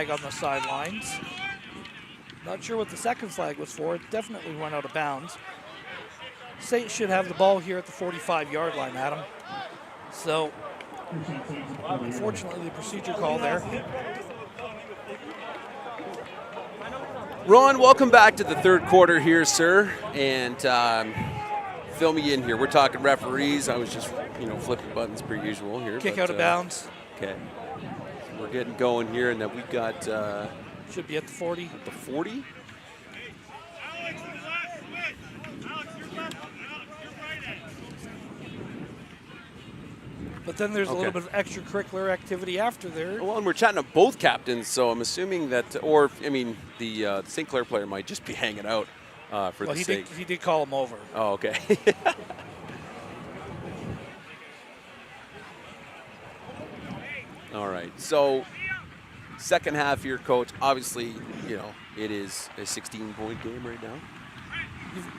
flag on the sidelines. Not sure what the second flag was for. It definitely went out of bounds. Saints should have the ball here at the 45-yard line, Adam. So, unfortunately, the procedure call there. Ron, welcome back to the third quarter here, sir. And fill me in here. We're talking referees. I was just, flipping buttons per usual here. Kick out of bounds. Okay. So we're getting going here, and then we've got... should be at the 40. At the 40? But then there's a little bit of extracurricular activity after there. Well, and we're chatting to both captains, so I'm assuming that, the St. Clair player might just be hanging out for the sake. He did call him over. Oh, okay. All right. So, second half here, Coach. Obviously, it is a 16-point game right now.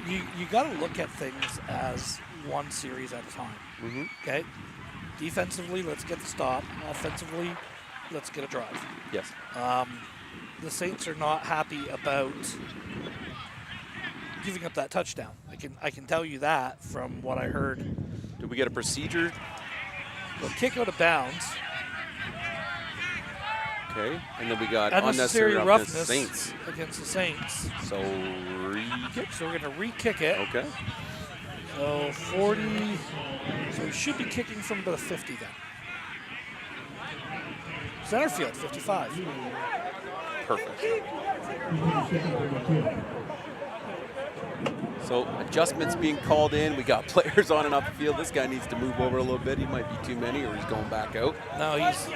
You got to look at things as one series at a time. Mm-hmm. Okay. Defensively, let's get the stop. Offensively, let's get a drive. Yes. The Saints are not happy about giving up that touchdown. I can tell you that from what I heard. Did we get a procedure? Well, kick out of bounds. Okay, and then we got unnecessary roughness Saints. Against the Saints. So re-kick. So we're going to re-kick it. Okay. So 40. So we should be kicking from the 50 then. Center field, 55. Perfect. So adjustments being called in. We got players on and off the field. This guy needs to move over a little bit. He might be too many, or he's going back out. No, he's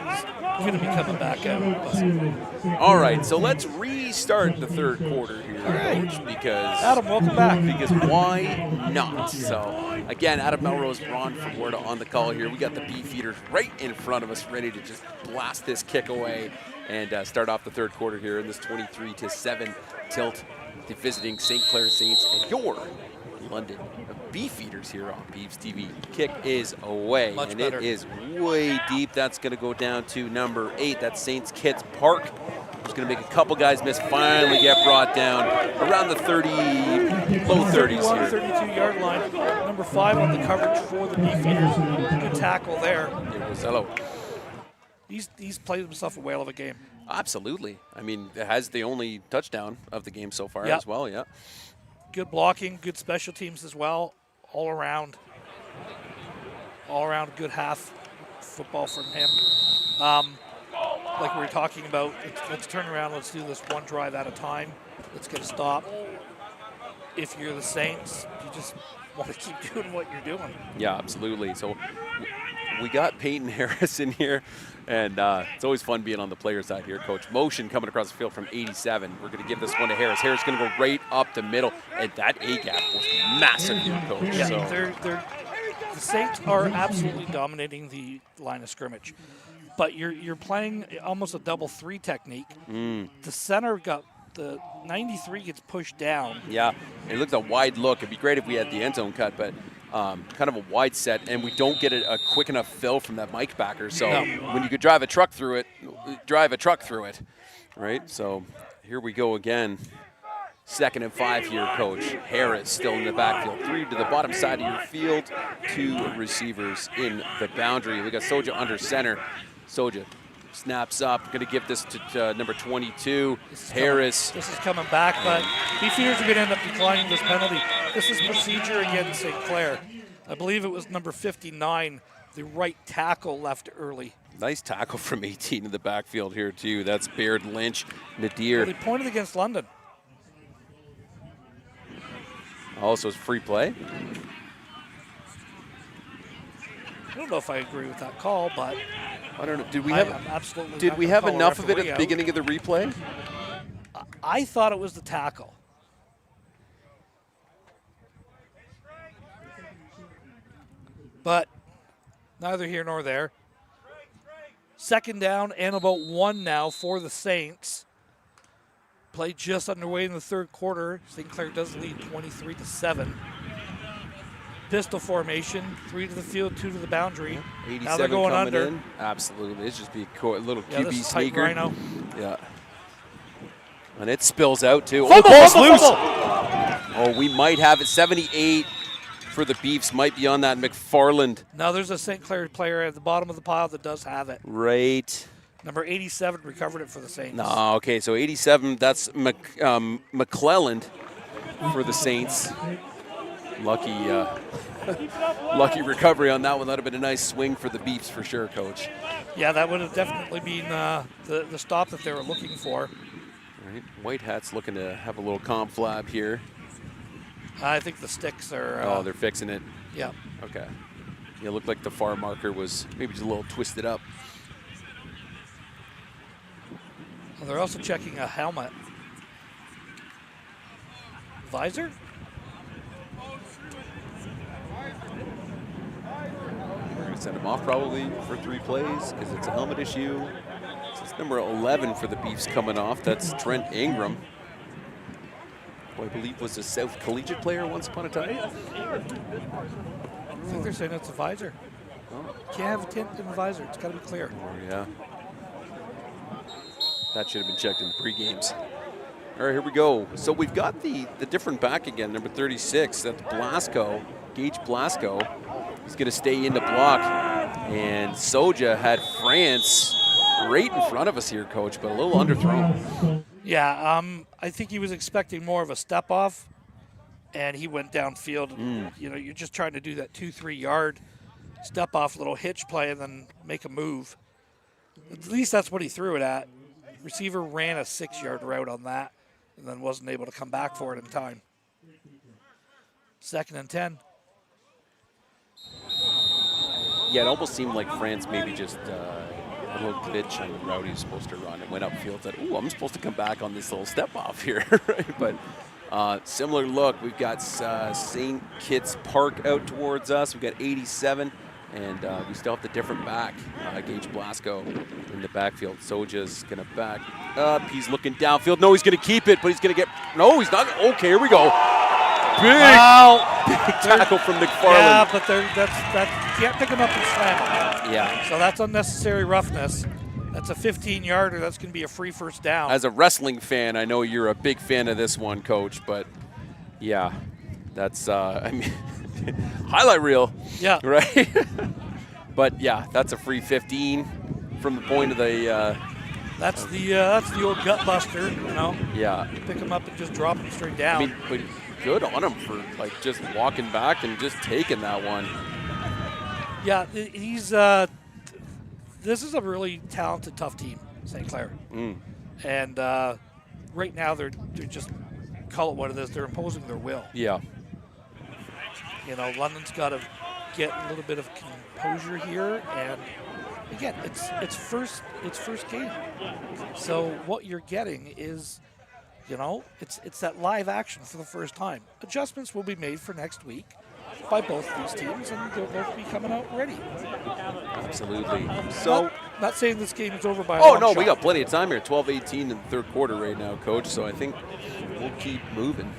going to be coming back out. All right, so let's restart the third quarter here, Coach, because Adam, welcome back. Because why not? So again, Adam Melrose, Ron Florida on the call here. We got the Beefeaters right in front of us, ready to just blast this kick away and start off the third quarter here in this 23-7 tilt. The visiting St. Clair Saints and your London Beefeaters here on Beefs TV. Kick is away, Much better. It is way deep. That's going to go down to number 8. That's Saints Kitts Park. Who's going to make a couple guys miss. Finally get brought down around the 30, low 30s here. 32-yard line. Number 5 on the coverage for the Beefeaters. Good tackle there. It was hello. He's played himself a whale of a game. Absolutely. I mean, it has the only touchdown of the game so far as well, yeah. Good blocking, good special teams as well, all around good half football from him. Like we were talking about, let's turn around, let's do this one drive at a time. Let's get a stop. If you're the Saints, you just want to keep doing what you're doing. Yeah, absolutely. So we got Peyton Harris in here, and it's always fun being on the player side here, Coach. Motion coming across the field from 87. We're going to give this one to Harris. Harris going to go right up the middle, and that A-gap was massive here, Coach. Yeah, so. The Saints are absolutely dominating the line of scrimmage, but you're playing almost a double 3 technique. The center got the 93 gets pushed down. Yeah, it looks a wide look. It'd be great if we had the end zone cut, but kind of a wide set, and we don't get a quick enough fill from that Mike backer. So when you could drive a truck through it, right? So here we go again. 2nd and 5 here, Coach. Harris still in the backfield. 3 to the bottom side of your field. 2 receivers in the boundary. We got Soja under center. Soja snaps up. Going to give this to number 22, Harris. This is coming back, but Beefeaters are going to end up declining this penalty. This is procedure against St. Clair. I believe it was number 59, the right tackle left early. Nice tackle from 18 in the backfield here, too. That's Baird, Lynch, Nadir. Well, they pointed against London. Also, it's free play. I don't know if I agree with that call, but I don't know. Did we have enough of it at the beginning of the replay? I thought it was the tackle. But neither here nor there. 2nd down and about 1 now for the Saints. Play just underway in the third quarter. St. Clair does lead 23-7. Pistol formation, 3 to the field, 2 to the boundary. 87 now they're going coming under. In. Absolutely. It's just be a little QB this is sneaker. Rhino. Yeah. And it spills out, too. Fumble, oh, ball's fumble, loose. fumble. Oh, we might have it. 78 for the Beefs. Might be on that McFarland. No, there's a St. Clair player at the bottom of the pile that does have it. Right. Number 87 recovered it for the Saints. No, okay, so 87, that's McClelland for the Saints. Lucky lucky recovery on that one. That would have been a nice swing for the Beefs for sure, Coach. Yeah, that would have definitely been the stop that they were looking for. All right, White Hat's looking to have a little conflab here. I think the sticks are... oh, they're fixing it. Yeah. Okay. Yeah, it looked like the far marker was maybe just a little twisted up. Well, they're also checking a helmet. Visor? We're going to send him off probably for 3 plays because it's a helmet issue. So it's number 11 for the Beefs coming off. That's Trent Ingram, who I believe was a South Collegiate player once upon a time. I think they're saying it's a visor. Oh. Can't have a tint in the visor. It's got to be clear. Oh, yeah. That should have been checked in the pre-games. All right, here we go. So we've got the different back again, number 36. That's Blasco, Gage Blasco. He's going to stay in the block. And Soja had France right in front of us here, Coach, but a little underthrown. Yeah, I think he was expecting more of a step off, and he went downfield. You know, you're just trying to do that 2-3 yard step off little hitch play and then make a move. At least that's what he threw it at. Receiver ran a 6-yard route on that and then wasn't able to come back for it in time. 2nd and 10. Yeah, it almost seemed like France maybe just a little glitch on the route he was supposed to run and went upfield. Said, "Ooh, I'm supposed to come back on this little step off here." Right? But similar look. We've got St. Kitts Park out towards us. We've got 87, and we still have the different back. Gage Blasco in the backfield. Soja's going to back up. He's looking downfield. No, he's going to keep it, but he's going to get. No, he's not. Okay, here we go. Big tackle from McFarland. Yeah, but that's you can't pick him up and slam him. Yeah. So that's unnecessary roughness. That's a 15-yarder. That's going to be a free first down. As a wrestling fan, I know you're a big fan of this one, Coach, but yeah, that's, I mean, highlight reel. Yeah. Right? But yeah, that's a free 15 from the point of the. That's the old gut buster, you know. Yeah. Pick him up and just drop him straight down. I mean, but good on him for like just walking back and just taking that one. Yeah, he's. This is a really talented, tough team, St. Clair. And right now they're just, call it what it is, they're imposing their will. Yeah. You know, London's got to get a little bit of composure here, and again, it's first game. So what you're getting is, you know, it's that live action for the first time. Adjustments will be made for next week by both these teams, and they'll both be coming out ready. Absolutely. So, not saying this game is over by a oh long no, shot. we got plenty of time here. 12-18 in the third quarter right now, Coach. So I think we'll keep moving.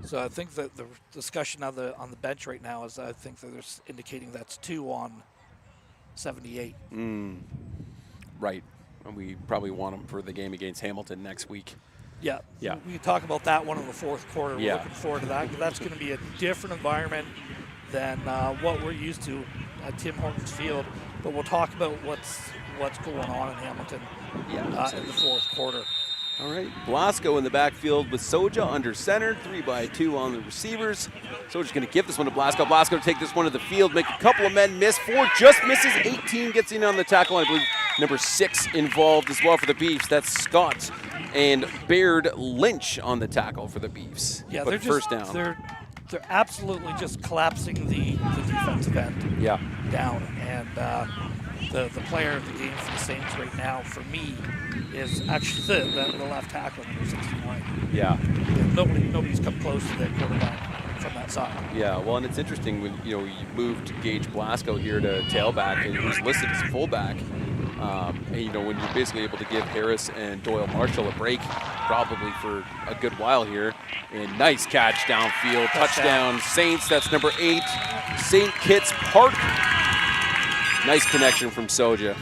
So I think that the discussion on the bench right now is, I think that they're indicating that's 2 on 78. Right. And we probably want them for the game against Hamilton next week. Yeah. Yeah. We can talk about that one in the fourth quarter. Yeah. We're looking forward to that. That's going to be a different environment than what we're used to at Tim Hortons Field. But we'll talk about what's going on in Hamilton in the fourth quarter. All right. Blasco in the backfield with Soja under center. 3-by-2 on the receivers. Soja's going to give this one to Blasco. Blasco to take this one to the field, make a couple of men miss. 4 just misses. 18 gets in on the tackle. I believe number 6 involved as well for the Beefs. That's Scott and Baird Lynch on the tackle for the Beefs. Yeah, but they're first just, down. They're absolutely just collapsing the defensive end down. And the player of the game for the Saints right now, for me, is actually the left tackle, number 69. Yeah. Nobody's come close to that quarterback from that side. Yeah, well, and it's interesting when you moved Gage Blasco here to tailback, and he was listed as fullback. And, when you're basically able to give Harris and Doyle Marshall a break, probably for a good while here. And nice catch downfield, touchdown Saints. That's number 8, St. Kitts Park. Nice connection from Soja.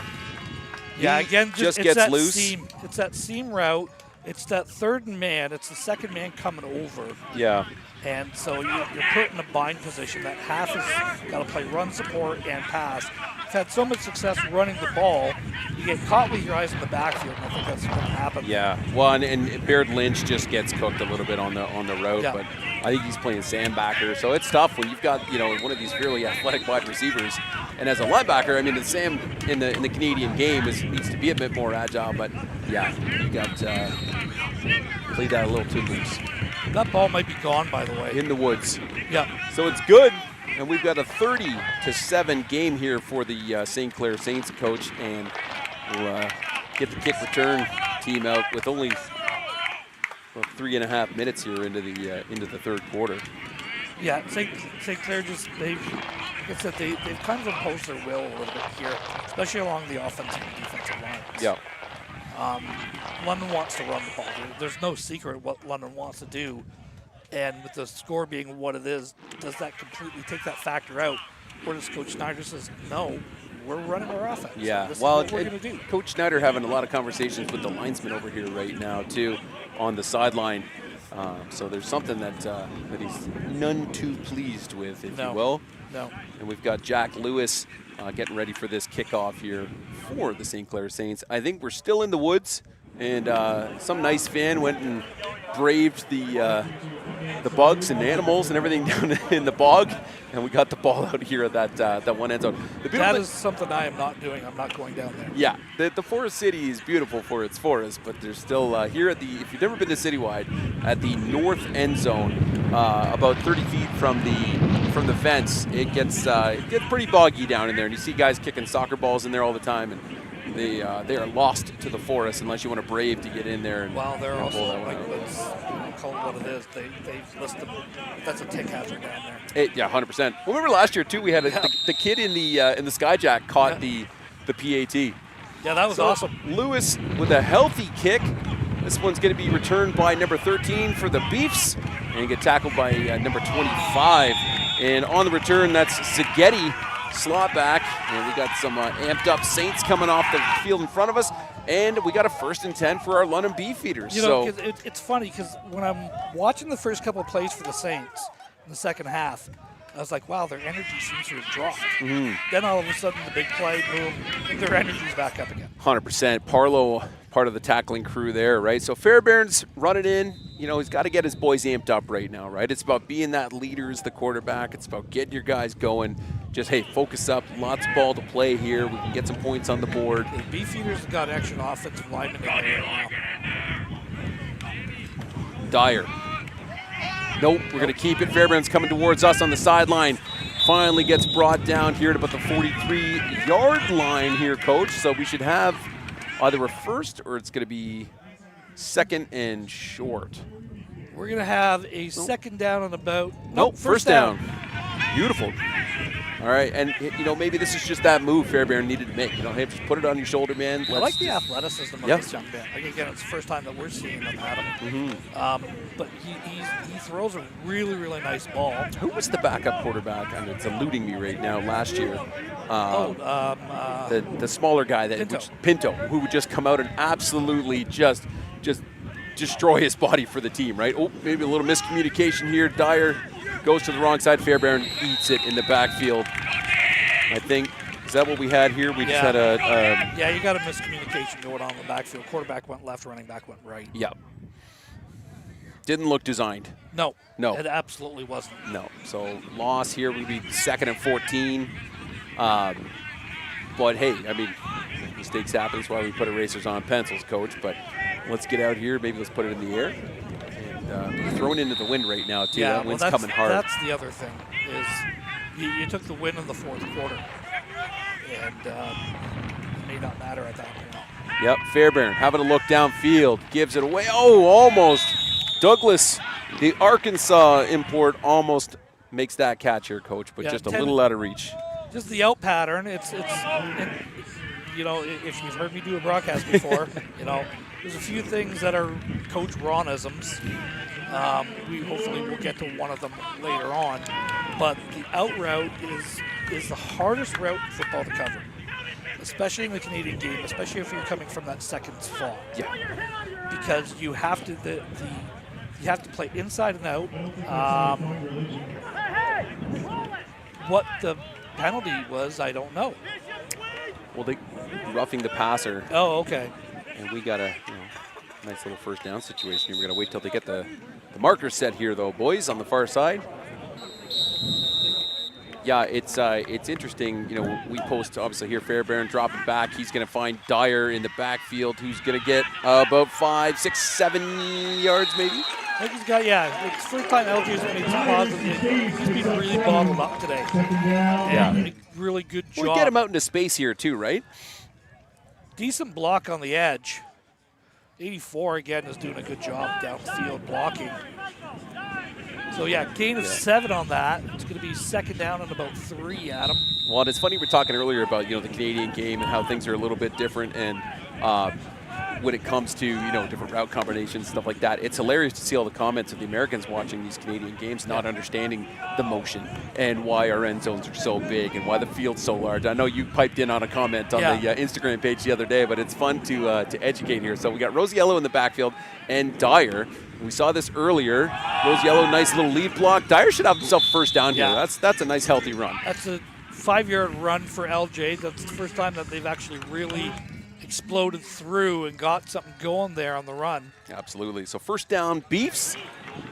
Yeah, He again, just it's gets that loose. Seam. It's that seam route. It's that third and man. It's the second man coming over. Yeah. And so you're put in a bind position. That half has got to play run support and pass. I've had so much success running the ball. You get caught with your eyes in the backfield, and I think that's going to happen. Yeah. Well, and Baird Lynch just gets cooked a little bit on the road, Yeah. but I think he's playing Sandbacker, so it's tough when you've got one of these fairly athletic wide receivers. And as a linebacker, I mean, the Sam in the Canadian game needs to be a bit more agile, but yeah, you got played that a little too loose. That ball might be gone, by the way. In the woods. Yeah. So it's good, and we've got a 30-7 game here for the St. Clair Saints, coach, and we'll get the kick return team out with only 3.5 minutes here into the third quarter. Yeah, St. Clair they've like I said, they've kind of imposed their will a little bit here, especially along the offensive and defensive lines. Yeah. London wants to run the ball. There's no secret what London wants to do. And with the score being what it is, does that completely take that factor out? Or does Coach Snyder says, no, we're running our offense. Yeah, This well, is what we're going to do. Coach Snyder having a lot of conversations with the linesmen over here right now, too, on the sideline. So there's something that he's none too pleased with, if you will. No. And we've got Jack Lewis getting ready for this kickoff here for the St. Clair Saints. I think we're still in the woods, and some nice fan went and braved the bugs and animals and everything down in the bog, and we got the ball out here at that one end zone. That is something I am not doing. I'm not going down there. Yeah, the Forest City is beautiful for its forest, but there's still here at if you've never been to Citywide, at the north end zone, about 30 feet from the fence, it gets pretty boggy down in there, and you see guys kicking soccer balls in there all the time, and they are lost to the forest unless you want to brave to get in there. Well, they're also, like, let's call it what it is. They've listed that's a tick hazard down there. Yeah, 100%. Remember last year too, we had the kid in the Skyjack caught the PAT. Yeah, that was awesome. Lewis with a healthy kick. This one's going to be returned by number 13 for the Beefs and get tackled by number 25. And on the return, that's Zaghetti, slot back. And we got some amped up Saints coming off the field in front of us. And we got a 1st and 10 for our London Beefeaters. You know, it's funny because when I'm watching the first couple of plays for the Saints in the second half, I was like, wow, their energy seems to have dropped. Mm-hmm. Then all of a sudden, the big play, boom, their energy's back up again. 100%. Parlo, part of the tackling crew there, right? So Fairbairn's running in. You know, he's got to get his boys amped up right now, right? It's about being that leader as the quarterback. It's about getting your guys going. Just, hey, focus up. Lots of ball to play here. We can get some points on the board. The Beefeaters have got extra offensive linemen in there right now. Dyer. Nope, we're going to keep it. Fairbairn's coming towards us on the sideline. Finally gets brought down here at about the 43-yard line here, Coach. So we should have either a first or it's going to be second and short. We're going to have a second down and about. Nope, first down. Beautiful. All right, and you know, maybe this is just that move Fairbairn needed to make. You know, hey, just put it on your shoulder, man. I like the athleticism of this young man. Like, again, it's the first time that we're seeing him at him. Mm-hmm. But he throws a really, really nice ball. Who was the backup quarterback? I mean, it's eluding me right now. Last year, the smaller guy that Pinto, who would just come out and absolutely just destroy his body for the team, right? Oh, maybe a little miscommunication here. Dyer goes to the wrong side. Fairbairn eats it in the backfield. I think, is that what we had here? We just had a... yeah, you got a miscommunication going on in the backfield. Quarterback went left, running back went right. Yeah. Didn't look designed. No. No. It absolutely wasn't. No. So loss here would be 2nd and 14. But, hey, I mean, mistakes happen. That's why we put erasers on pencils, Coach. But let's get out here. Maybe let's put it in the air. Thrown into the wind right now, too. Yeah, that wind's coming hard. That's the other thing is you took the win in the fourth quarter, and it may not matter at that point. Yep, Fairbairn having a look downfield, gives it away. Oh, almost. Douglas, the Arkansas import, almost makes that catch here, Coach, but just a little out of reach. Just the out pattern. It's you know, if you've heard me do a broadcast before, you know, there's a few things that are Coach Ronisms. We hopefully will get to one of them later on. But the out route is the hardest route in football to cover. especially in the Canadian game, especially if you're coming from that second spot. Yeah. Because you have to you have to play inside and out. What the penalty was, I don't know. Well, they roughing the passer. Oh, okay. And we got a nice little first down situation here. We're going to wait till they get the marker set here, though, boys, on the far side. Yeah, it's interesting. You know, we post obviously here Fairbairn dropping back. He's going to find Dyer in the backfield, who's going to get about 5, 6, 7 yards maybe. I think he's got, it's first time LJ's made some positive. He's been really bottled up today. Yeah, really good job. We'll get him out into space here too, right? Decent block on the edge. 84 again is doing a good job downfield blocking. So yeah, gain of 7 on that. It's going to be second down and about 3, Adam. Well, and it's funny, we were talking earlier about, the Canadian game and how things are a little bit different, and when it comes to, different route combinations, stuff like that. It's hilarious to see all the comments of the Americans watching these Canadian games, not understanding the motion and why our end zones are so big and why the field's so large. I know you piped in on a comment on the Instagram page the other day, but it's fun to educate here. So we got Rosiello in the backfield and Dyer. We saw this earlier. Rosiello, nice little lead block. Dyer should have himself first down here. That's a nice, healthy run. That's a 5-yard run for LJ. That's the first time that they've actually really exploded through and got something going there on the run. Absolutely. So first down, Beefs.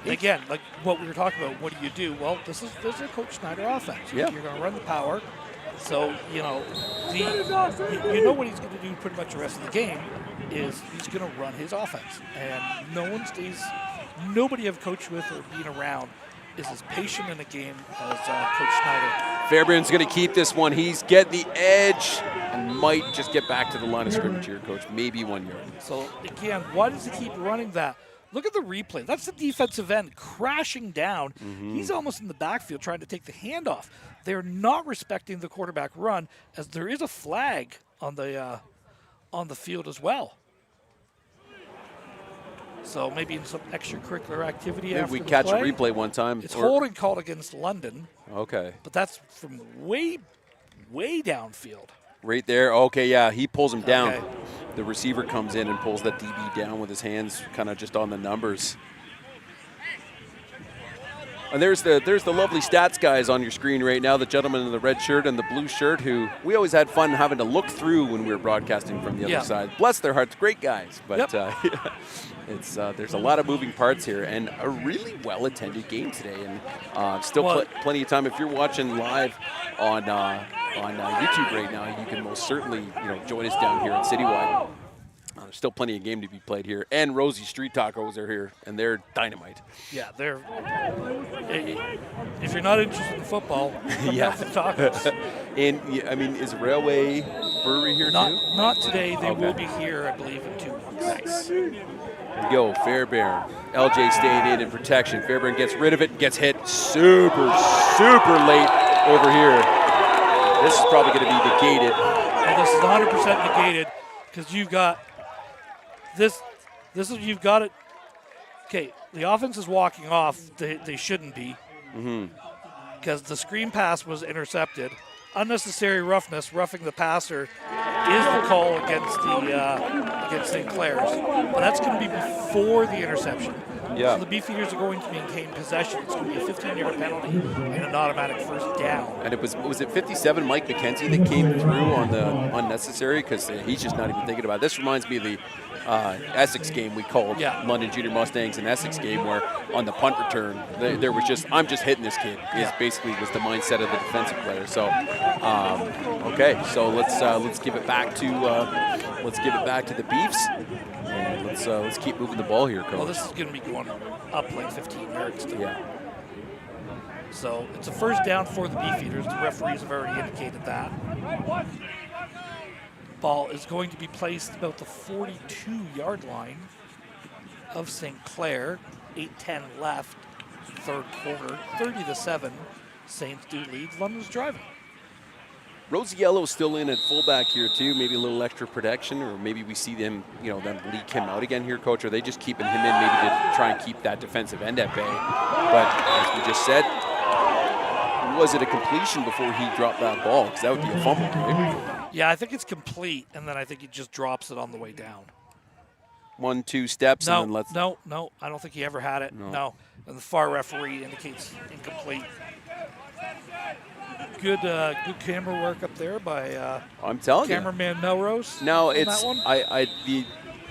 Again, like what we were talking about, what do? Well, this is a Coach Schneider offense. Yeah. You're going to run the power. So, you know what he's going to do pretty much the rest of the game is he's going to run his offense. And nobody I've coached with or been around is as patient in a game as Coach Schneider. Fairbairn's going to keep this one. He's getting the edge and might just get back to the line of scrimmage here, Coach. Maybe 1 yard. So, again, why does he keep running that? Look at the replay. That's the defensive end crashing down. Mm-hmm. He's almost in the backfield trying to take the handoff. They're not respecting the quarterback run, as there is a flag on the field as well. So maybe in some extracurricular activity after we the catch play. a replay one time. It's holding called against London. Okay. But that's from way downfield. Right there. Okay, yeah, he pulls him down. Okay. The receiver comes in and pulls that DB down with his hands kind of just on the numbers. And there's the lovely stats guys on your screen right now, the gentleman in the red shirt and the blue shirt, who we always had fun having to look through when we were broadcasting from the other side. Bless their hearts, great guys. But it's there's a lot of moving parts here and a really well-attended game today. And still plenty of time. If you're watching live on YouTube right now, you can most certainly join us down here at Citywide. There's still plenty of game to be played here. And Rosie Street Tacos are here, and they're dynamite. Yeah, if you're not interested in football, yeah. the tacos. And, I mean, is Railway Brewery here too? Not today. They will be here, I believe, in 2 months. Nice. Here we go, Fairbairn. LJ staying in protection. Fairbairn gets rid of it, gets hit super late over here. This is probably going to be negated. And this is 100% negated because you've got this is you've got it. Okay, the offense is walking off. They shouldn't be. Because the screen pass was intercepted. Unnecessary roughness, roughing the passer, is the call against St. Clair's. But that's going to be before the interception. Yeah. So the Beefeaters are going to maintain possession. It's going to be a 15-yard penalty and an automatic first down. And was it 57 Mike McKenzie that came through on the unnecessary? Because he's just not even thinking about it. This reminds me of the Essex game we called London Junior Mustangs and Essex game, where on the punt return there was just, I'm just hitting this kid. Is basically was the mindset of the defensive player. So okay, so let's give it back to the Beefs. And let's keep moving the ball here, Coach. Well, this is going to be going up like 15 yards still. Yeah. So it's a first down for the Beefeaters. The referees have already indicated that. Ball is going to be placed about the 42-yard line of St. Clair. 8:10 left, third quarter. 30-7. Saints do lead. London's driving. Rosiello's still in at fullback here too. Maybe a little extra protection, or maybe we see them, them leak him out again here, Coach. Are they just keeping him in maybe to try and keep that defensive end at bay? But as we just said, was it a completion before he dropped that ball? Because that would be a fumble, right? Yeah, I think it's complete, and then I think he just drops it on the way down. 1-2 steps No, and then let's. no, I don't think he ever had it. No. And the far referee indicates incomplete. Good camera work up there by I'm telling cameraman Melrose. No, on it's that one.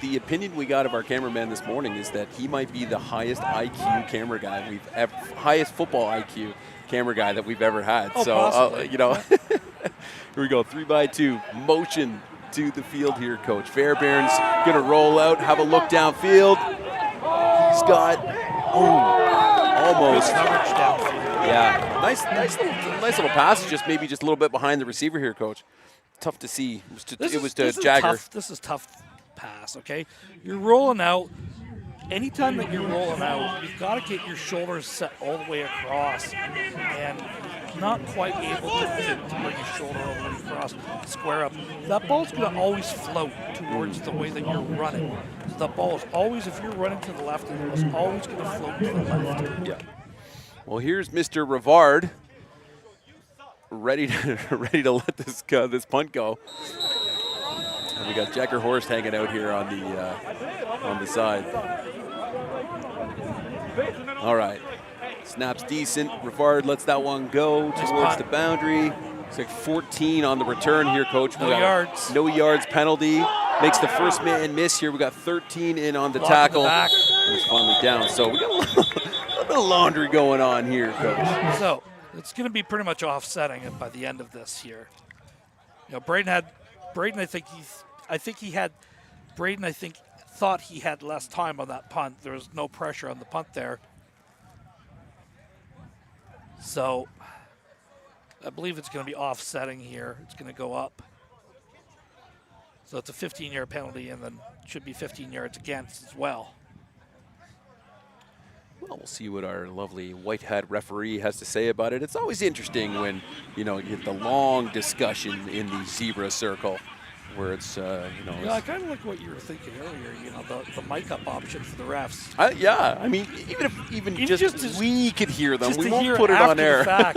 the opinion we got of our cameraman this morning is that he might be the highest IQ camera guy highest football IQ camera guy that we've ever had. Oh, so possibly. Here we go, 3x2 motion to the field here, Coach. Fairbairn's gonna roll out, have a look downfield. He's got almost good coverage downfield. Yeah, nice little pass. Just maybe just a little bit behind the receiver here, Coach. Tough to see. It was to Jagger. This is tough pass. Okay, you're rolling out. Anytime that you're rolling out, you've got to get your shoulders set all the way across, and not quite able to bring your shoulder all the way across, square up. That ball's going to always float towards the way that you're running. So the ball is always, if you're running to the left, it's always going to float to the left. Yeah. Well, here's Mr. Rivard, ready to let this punt go. And we got Jagger Horst hanging out here on the side. All right, snaps decent. Rivard lets that one go towards the boundary. It's like 14 on the return here, Coach. No yards. No yards penalty. Makes the first man miss here. We got 13 in on the tackle. And it's finally down. So we got a little bit of laundry going on here, Coach. So it's going to be pretty much offsetting it by the end of this here. You know, Braden, I think thought he had less time on that punt. There was no pressure on the punt there. So I believe it's going to be offsetting here. It's going to go up. So it's a 15-yard penalty, and then should be 15 yards against as well. Well, we'll see what our lovely white hat referee has to say about it. It's always interesting when, you get the long discussion in the zebra circle where it's, Yeah, I kind of like what you were thinking earlier, the mic up option for the refs. Yeah, I mean, even just we could hear them. We won't put it on air. Yeah,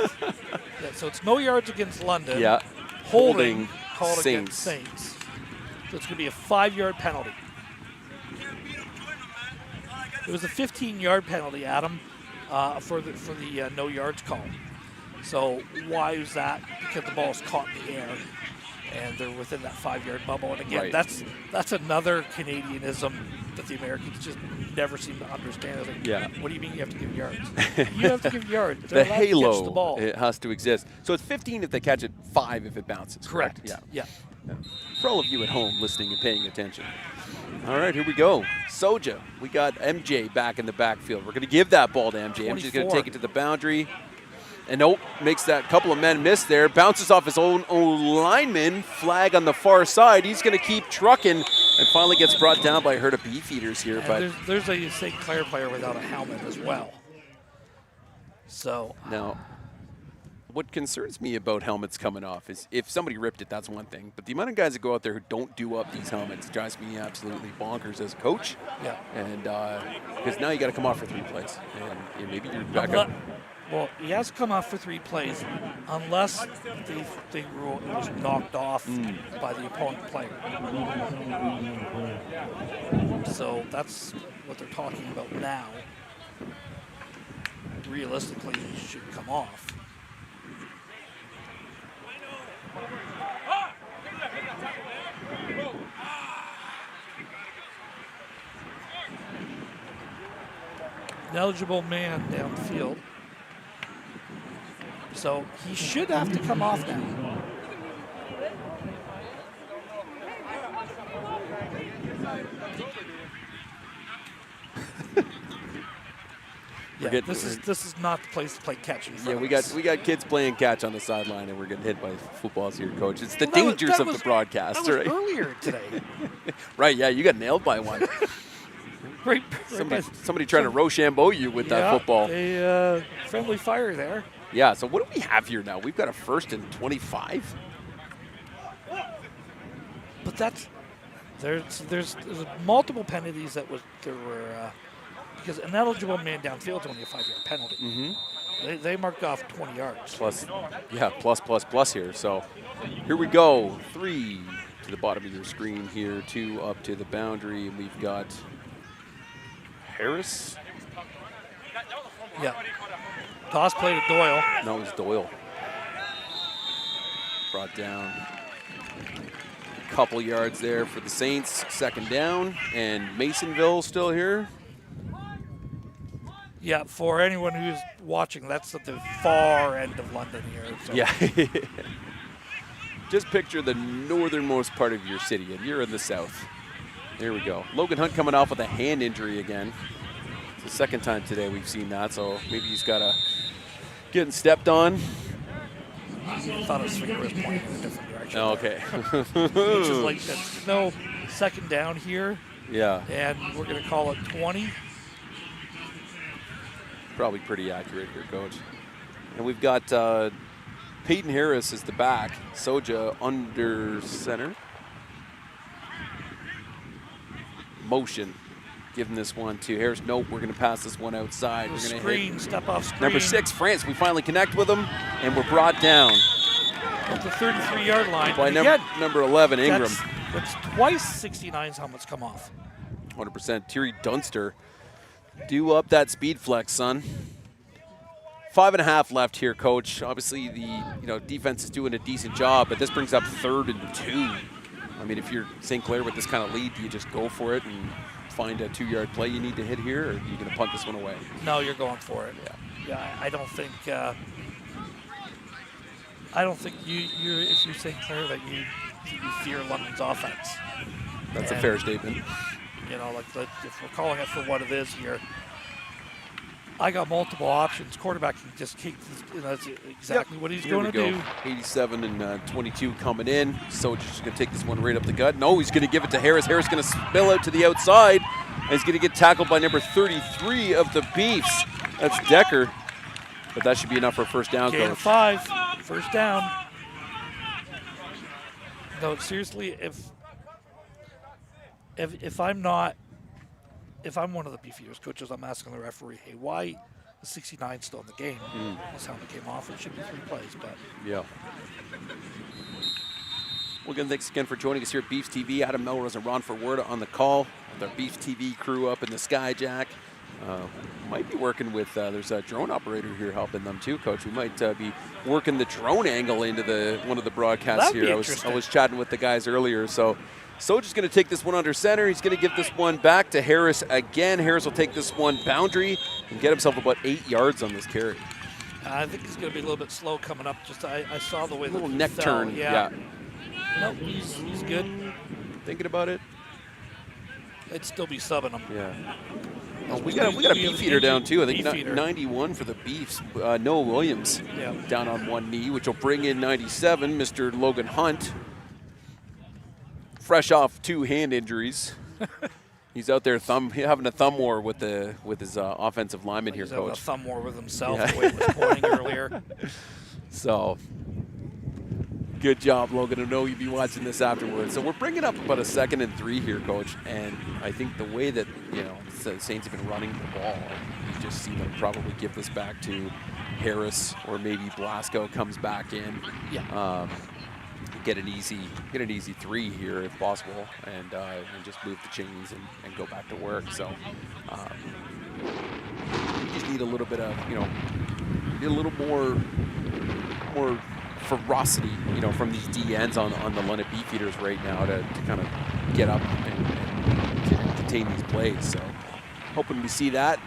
so it's no yards against London. Yeah. Holding called against Saints. So it's going to be a 5-yard penalty. It was a 15-yard penalty, Adam, for the no yards call. So why is that? Because the ball's caught in the air, and they're within that 5-yard bubble. And again, that's another Canadianism that the Americans just never seem to understand. Like, what do you mean you have to give yards? You have to give yards. The halo, to catch the ball. It has to exist. So it's 15 if they catch it, 5 if it bounces. Correct. Yeah. For all of you at home listening and paying attention. All right, here we go. Soja, we got MJ back in the backfield. We're going to give that ball to MJ. 24. MJ's going to take it to the boundary. And makes that couple of men miss there. Bounces off his own lineman. Flag on the far side. He's going to keep trucking and finally gets brought down by a herd of Beefeaters here. And but there's a St. Clair player without a helmet as well. So now, what concerns me about helmets coming off is if somebody ripped it, that's one thing. But the amount of guys that go out there who don't do up these helmets drives me absolutely bonkers as a coach. Yeah. And because now you got to come off for 3 plays, and maybe you're back up. Well, he has come off for 3 plays unless they rule it was knocked off by the opponent player. So that's what they're talking about now. Realistically, he should come off. An eligible man downfield. So he should have to come off now. Yeah, this is not the place to play catch in front of us. we got kids playing catch on the sideline, and we're getting hit by footballs here, Coach. It's the dangers of the broadcast, that was earlier today. Right? Yeah, you got nailed by one. right. Somebody trying to Rochambeau you with that football. A friendly fire there. Yeah. So what do we have here now? We've got a 1st and 25. But there's multiple penalties that were because an eligible man downfield is only a 5-yard penalty. They marked off 20 yards. Plus, yeah, plus here. So here we go. 3 to the bottom of your screen here, 2 up to the boundary. And we've got Harris. Yeah. Toss play to Doyle. No, it was Doyle. Brought down a couple yards there for the Saints. 2nd down, and Masonville still here. Yeah, for anyone who's watching, that's at the far end of London here. So. Yeah. Just picture the northernmost part of your city, and you're in the south. There we go. Logan Hunt coming off with a hand injury again. It's the 2nd time today we've seen that, so maybe he's got a getting stepped on. I thought his finger was pointing in a different direction. Oh, okay. Which is like, no, 2nd down here. Yeah. And we're going to call it 20. Probably pretty accurate here, Coach. And we've got Peyton Harris is the back. Soja under center. Motion. Giving this one to Harris. Nope, we're going to pass this one outside. We're going to hit step off screen. number 6, France. We finally connect with him, and we're brought down. At the 33-yard line. By number 11, Ingram. That's twice 69's helmets come off. 100%. Thierry Dunster. Do up that speed flex, son. 5.5 left here, Coach. Obviously, the defense is doing a decent job, but this brings up 3rd and 2. I mean, if you're St. Clair with this kind of lead, do you just go for it and find a 2-yard play you need to hit here, or are you going to punt this one away? No, you're going for it. Yeah. I don't think. I don't think if you're St. Clair that you fear London's offense. That's a fair statement. If we're calling it for what it is here, I got multiple options. Quarterback can just keep. That's exactly what he's going to do. 87 and 22 coming in. So just going to take this one right up the gut. No, he's going to give it to Harris. Harris going to spill out to the outside. And he's going to get tackled by number 33 of the Beefs. That's Decker. But that should be enough for a 1st down, Gain of 5. 1st down. No, seriously, if I'm one of the Beefeaters coaches, I'm asking the referee, hey, why is 69 still in the game? This helmet came off. It should be 3 plays, but. Yeah. Well, again, thanks again for joining us here at Beefs TV. Adam Melrose and Ron Word on the call with our Beefs TV crew up in the Skyjack. Might be working with, there's a drone operator here helping them too, Coach. We might be working the drone angle into one of the broadcasts here. I was chatting with the guys earlier, so Soja's going to take this one under center. He's going to give this one back to Harris again. Harris will take this one boundary and get himself about 8 yards on this carry. I think he's going to be a little bit slow coming up. Just I saw the way a little neck turn. Yeah. No, he's good. Thinking about it. I'd still be subbing him. Yeah. Oh, we got a Beefeater down too. I think 91 for the Beefs. Noah Williams down on one knee, which will bring in 97, Mr. Logan Hunt. Fresh off 2 hand injuries. He's out there having a thumb war with his offensive lineman here, Coach. Having a thumb war with himself, the way he was pointing earlier. So, good job, Logan. I know you'll be watching this afterwards. So we're bringing up about a 2nd and 3 here, Coach. And I think the way that the Saints have been running the ball, you just see them probably give this back to Harris, or maybe Blasco comes back in. Yeah. Get an easy 3 here if possible, and just move the chains and go back to work. So we just need a little bit of a little more ferocity from these DNs on the London Beefeaters right now to kind of get up and contain these plays. So hoping we see that.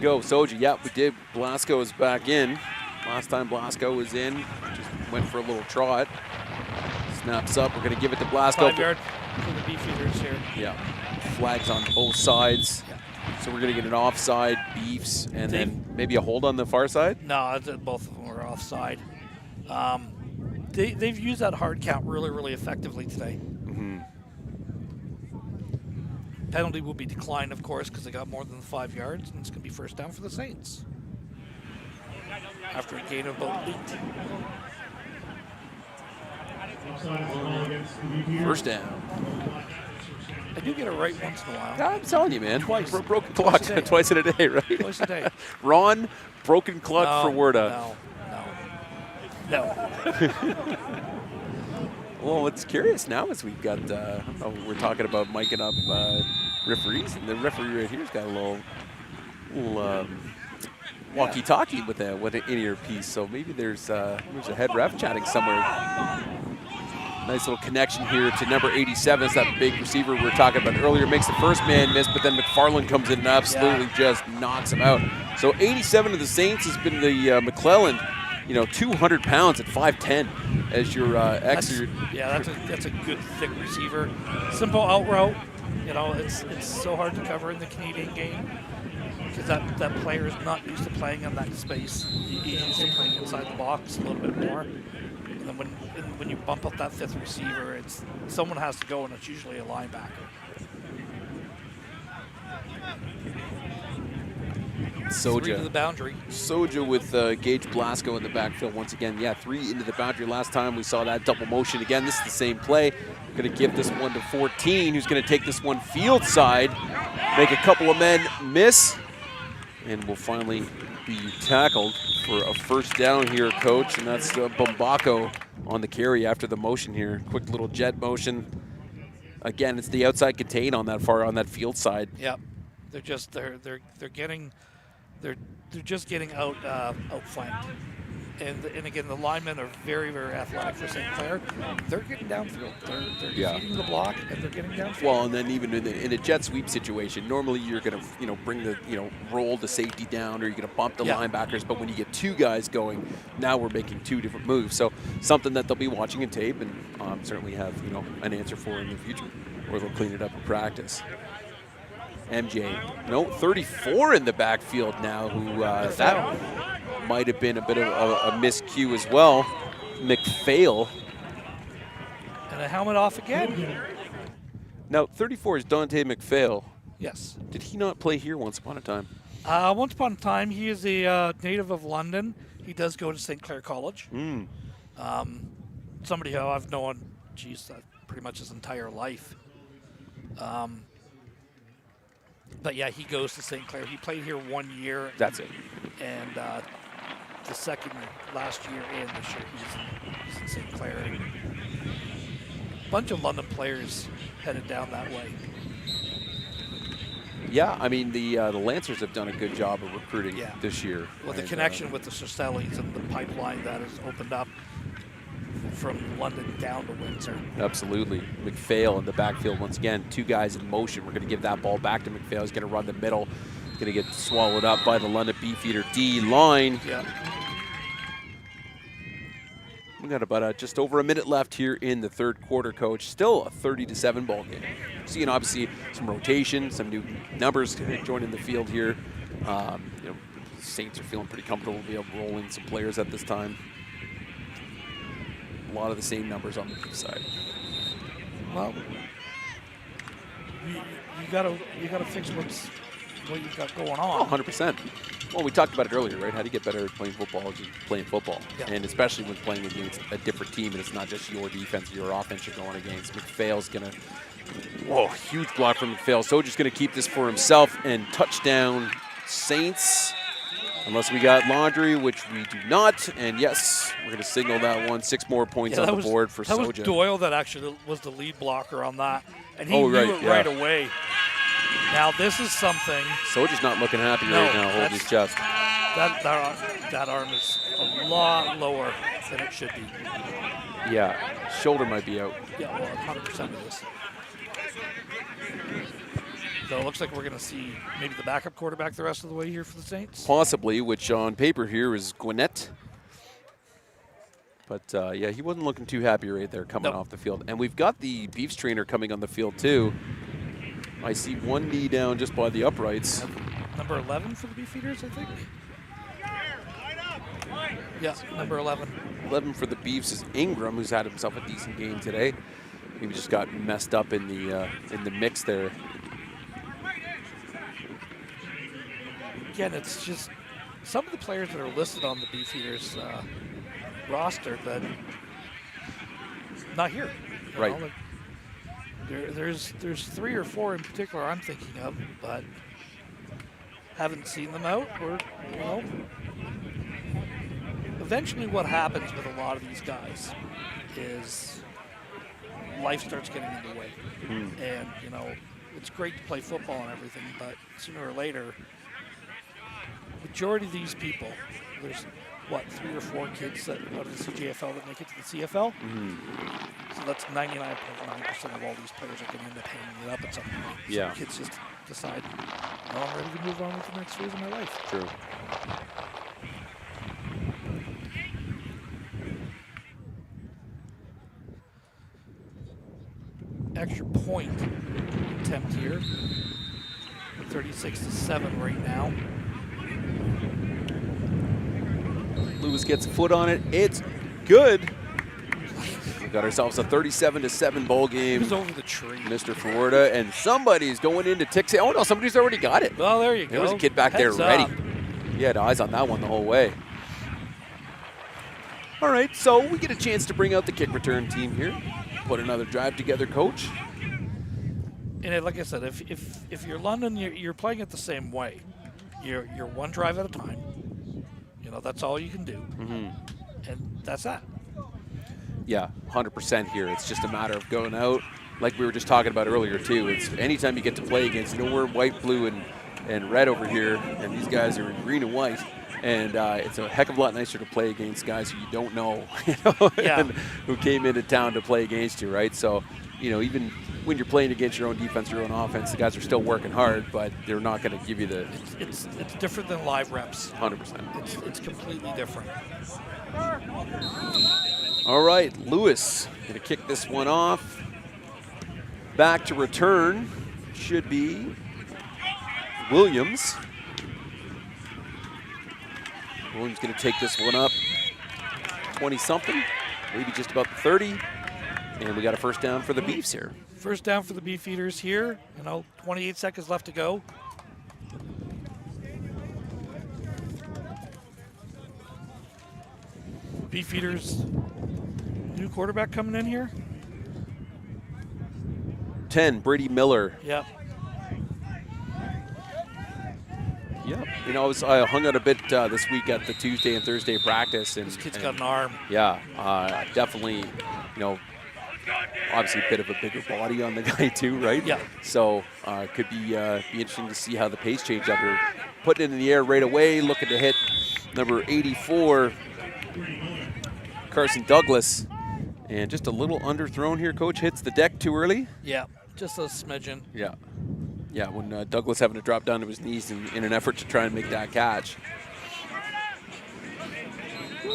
Go, Soja. Yep, we did. Blasco is back in. Last time Blasco was in, just went for a little trot. Snaps up. We're going to give it to Blasco. 5 yard for the Beefeaters here. Yeah. Flags on both sides. Yeah. So we're going to get an offside, Beefs, and then maybe a hold on the far side? No, both of them were offside. They've used that hard count really, really effectively today. Penalty will be declined, of course, because they got more than 5 yards, and it's going to be 1st down for the Saints. After a gain of about 8. 1st down. I do get it right once in a while. I'm telling you, man. Twice. Broken clock twice in a day, right? Twice a day. Ron, broken clock for Werda. No. Well, what's curious now is we've got, we're talking about miking up referees, and the referee right here's got a little walkie-talkie with an in-ear piece. So maybe there's a head ref chatting somewhere. Nice little connection here to number 87. It's that big receiver we were talking about earlier. Makes the first man miss, but then McFarland comes in and absolutely just knocks him out. So 87 of the Saints has been the McClellan, 200 pounds at 5'10" as your extra. That's a good thick receiver. Simple out route. It's so hard to cover in the Canadian game because that player is not used to playing in that space. He's used to playing inside the box a little bit more. And then when you bump up that fifth receiver, someone has to go, and it's usually a linebacker. Soja. 3 to the boundary. Soja with Gage Blasco in the backfield once again. Yeah, 3 into the boundary. Last time we saw that double motion again. This is the same play. Going to give this one to 14, who's going to take this one field side, make a couple of men miss, and will finally be tackled for a first down here, Coach. And that's Bombako on the carry after the motion here. Quick little jet motion. Again, it's the outside contain on that field side. Yep, they're just getting outflanked, and again the linemen are very, very athletic for St. Clair. They're getting downfield. They're defeating the block, and they're getting downfield. Well, and then even in a jet sweep situation, normally you're going to bring the roll the safety down, or you're going to bump the linebackers. But when you get 2 guys going, now we're making 2 different moves. So something that they'll be watching in tape and certainly have an answer for in the future, or they'll clean it up in practice. MJ, 34 in the backfield now, who that might have been a bit of a miscue as well. McPhail. And a helmet off again. Now, 34 is Dante McPhail. Yes. Did he not play here once upon a time? Once upon a time, he is a native of London. He does go to St. Clair College. Somebody who I've known, pretty much his entire life. But yeah, he goes to St. Clair. He played here 1 year. That's it. And the second last year and this year he's in St. Clair. A bunch of London players headed down that way. Yeah, I mean the Lancers have done a good job of recruiting this year. Well, the connection with the Cercellis and the pipeline that has opened up from London down to Windsor. Absolutely. McPhail in the backfield once again. 2 guys in motion. We're going to give that ball back to McPhail. He's going to run the middle. He's going to get swallowed up by the London Beefeater D line. Yeah. We got about just over a minute left here in the third quarter, Coach. Still a 30-7 ball game. Seeing obviously some rotation, some new numbers joining the field here. Saints are feeling pretty comfortable to be able to roll in some players at this time. A lot of the same numbers on the beef side. Well, you gotta fix what you've got going on. 100%. Well, we talked about it earlier, right? How do you get better at playing football is just playing football. Yeah. And especially when playing against a different team and it's not just your defense, your offense you're going against. McPhail's going to, huge block from McPhail. So just going to keep this for himself and touchdown Saints. Unless we got Laundry, which we do not. And yes, we're going to signal that one. 6 more points on the board for Soja. That was Doyle that actually was the lead blocker on that. And he knew it right away. Now, this is something. Soja's not looking happy right now, holding his chest. That arm is a lot lower than it should be. Yeah, shoulder might be out. Yeah, well, 100% of this. So it looks like we're going to see maybe the backup quarterback the rest of the way here for the Saints. Possibly, which on paper here is Gwinnett. But, yeah, he wasn't looking too happy right there coming off the field. And we've got the Beefs trainer coming on the field, too. I see 1 knee down just by the uprights. Number 11 for the Beefeaters, I think. Yeah, number 11. 11 for the Beefs is Ingram, who's had himself a decent game today. He just got messed up in the mix there. Again, it's just some of the players that are listed on the Beefeaters roster that not here. Right. There's 3 or 4 in particular I'm thinking of, but haven't seen them out. Or eventually, what happens with a lot of these guys is life starts getting in the way, and it's great to play football and everything, but sooner or later, majority of these people, there's 3 or 4 kids that out of the CJFL that make it to the CFL. So that's 99.9% of all these players are going to end up hanging it up at some point. Yeah. So kids just decide, no, I'm ready to move on with the next phase of my life. True. Extra point attempt here. 36-7 right now. Lewis gets a foot on it. It's good. We've got ourselves a 37-7 ball game. He was over the tree. Mr. Florida, and somebody's going into tick. Oh, no, somebody's already got it. Well, there you go. There was a kid back Heads there ready. up. He had eyes on that one the whole way. All right, so we get a chance to bring out the kick return team here. Put another drive together, Coach. And like I said, if you're London, you're playing it the same way. You're one drive at a time. That's all you can do. And that's that. Yeah, 100% here. It's just a matter of going out, like we were just talking about earlier too. It's anytime you get to play against, we're white, blue, and red over here, and these guys are in green and white. And it's a heck of a lot nicer to play against guys who you don't know, Yeah. and who came into town to play against you, right? So, even when you're playing against your own defense, your own offense, the guys are still working hard, but they're not going to give you the. It's different than live reps. 100%. It's completely different. All right, Lewis going to kick this one off. Back to return should be Williams. Williams going to take this one up 20-something, maybe just about the 30. And we got a first down for the Beefs here. First down for the Beefeaters here. 28 seconds left to go. Beefeaters, new quarterback coming in here. 10, Brady Miller. Yep. Yep. I hung out a bit this week at the Tuesday and Thursday practice. And This kid's got an arm. Yeah, definitely, obviously a bit of a bigger body on the guy too, right? Yeah. So could be interesting to see how the pace changes up here. Putting it in the air right away, looking to hit number 84, Carson Douglas. And just a little underthrown here. Coach hits the deck too early. Yeah, just a smidgen. Yeah. Yeah, when Douglas having to drop down to his knees in an effort to try and make that catch.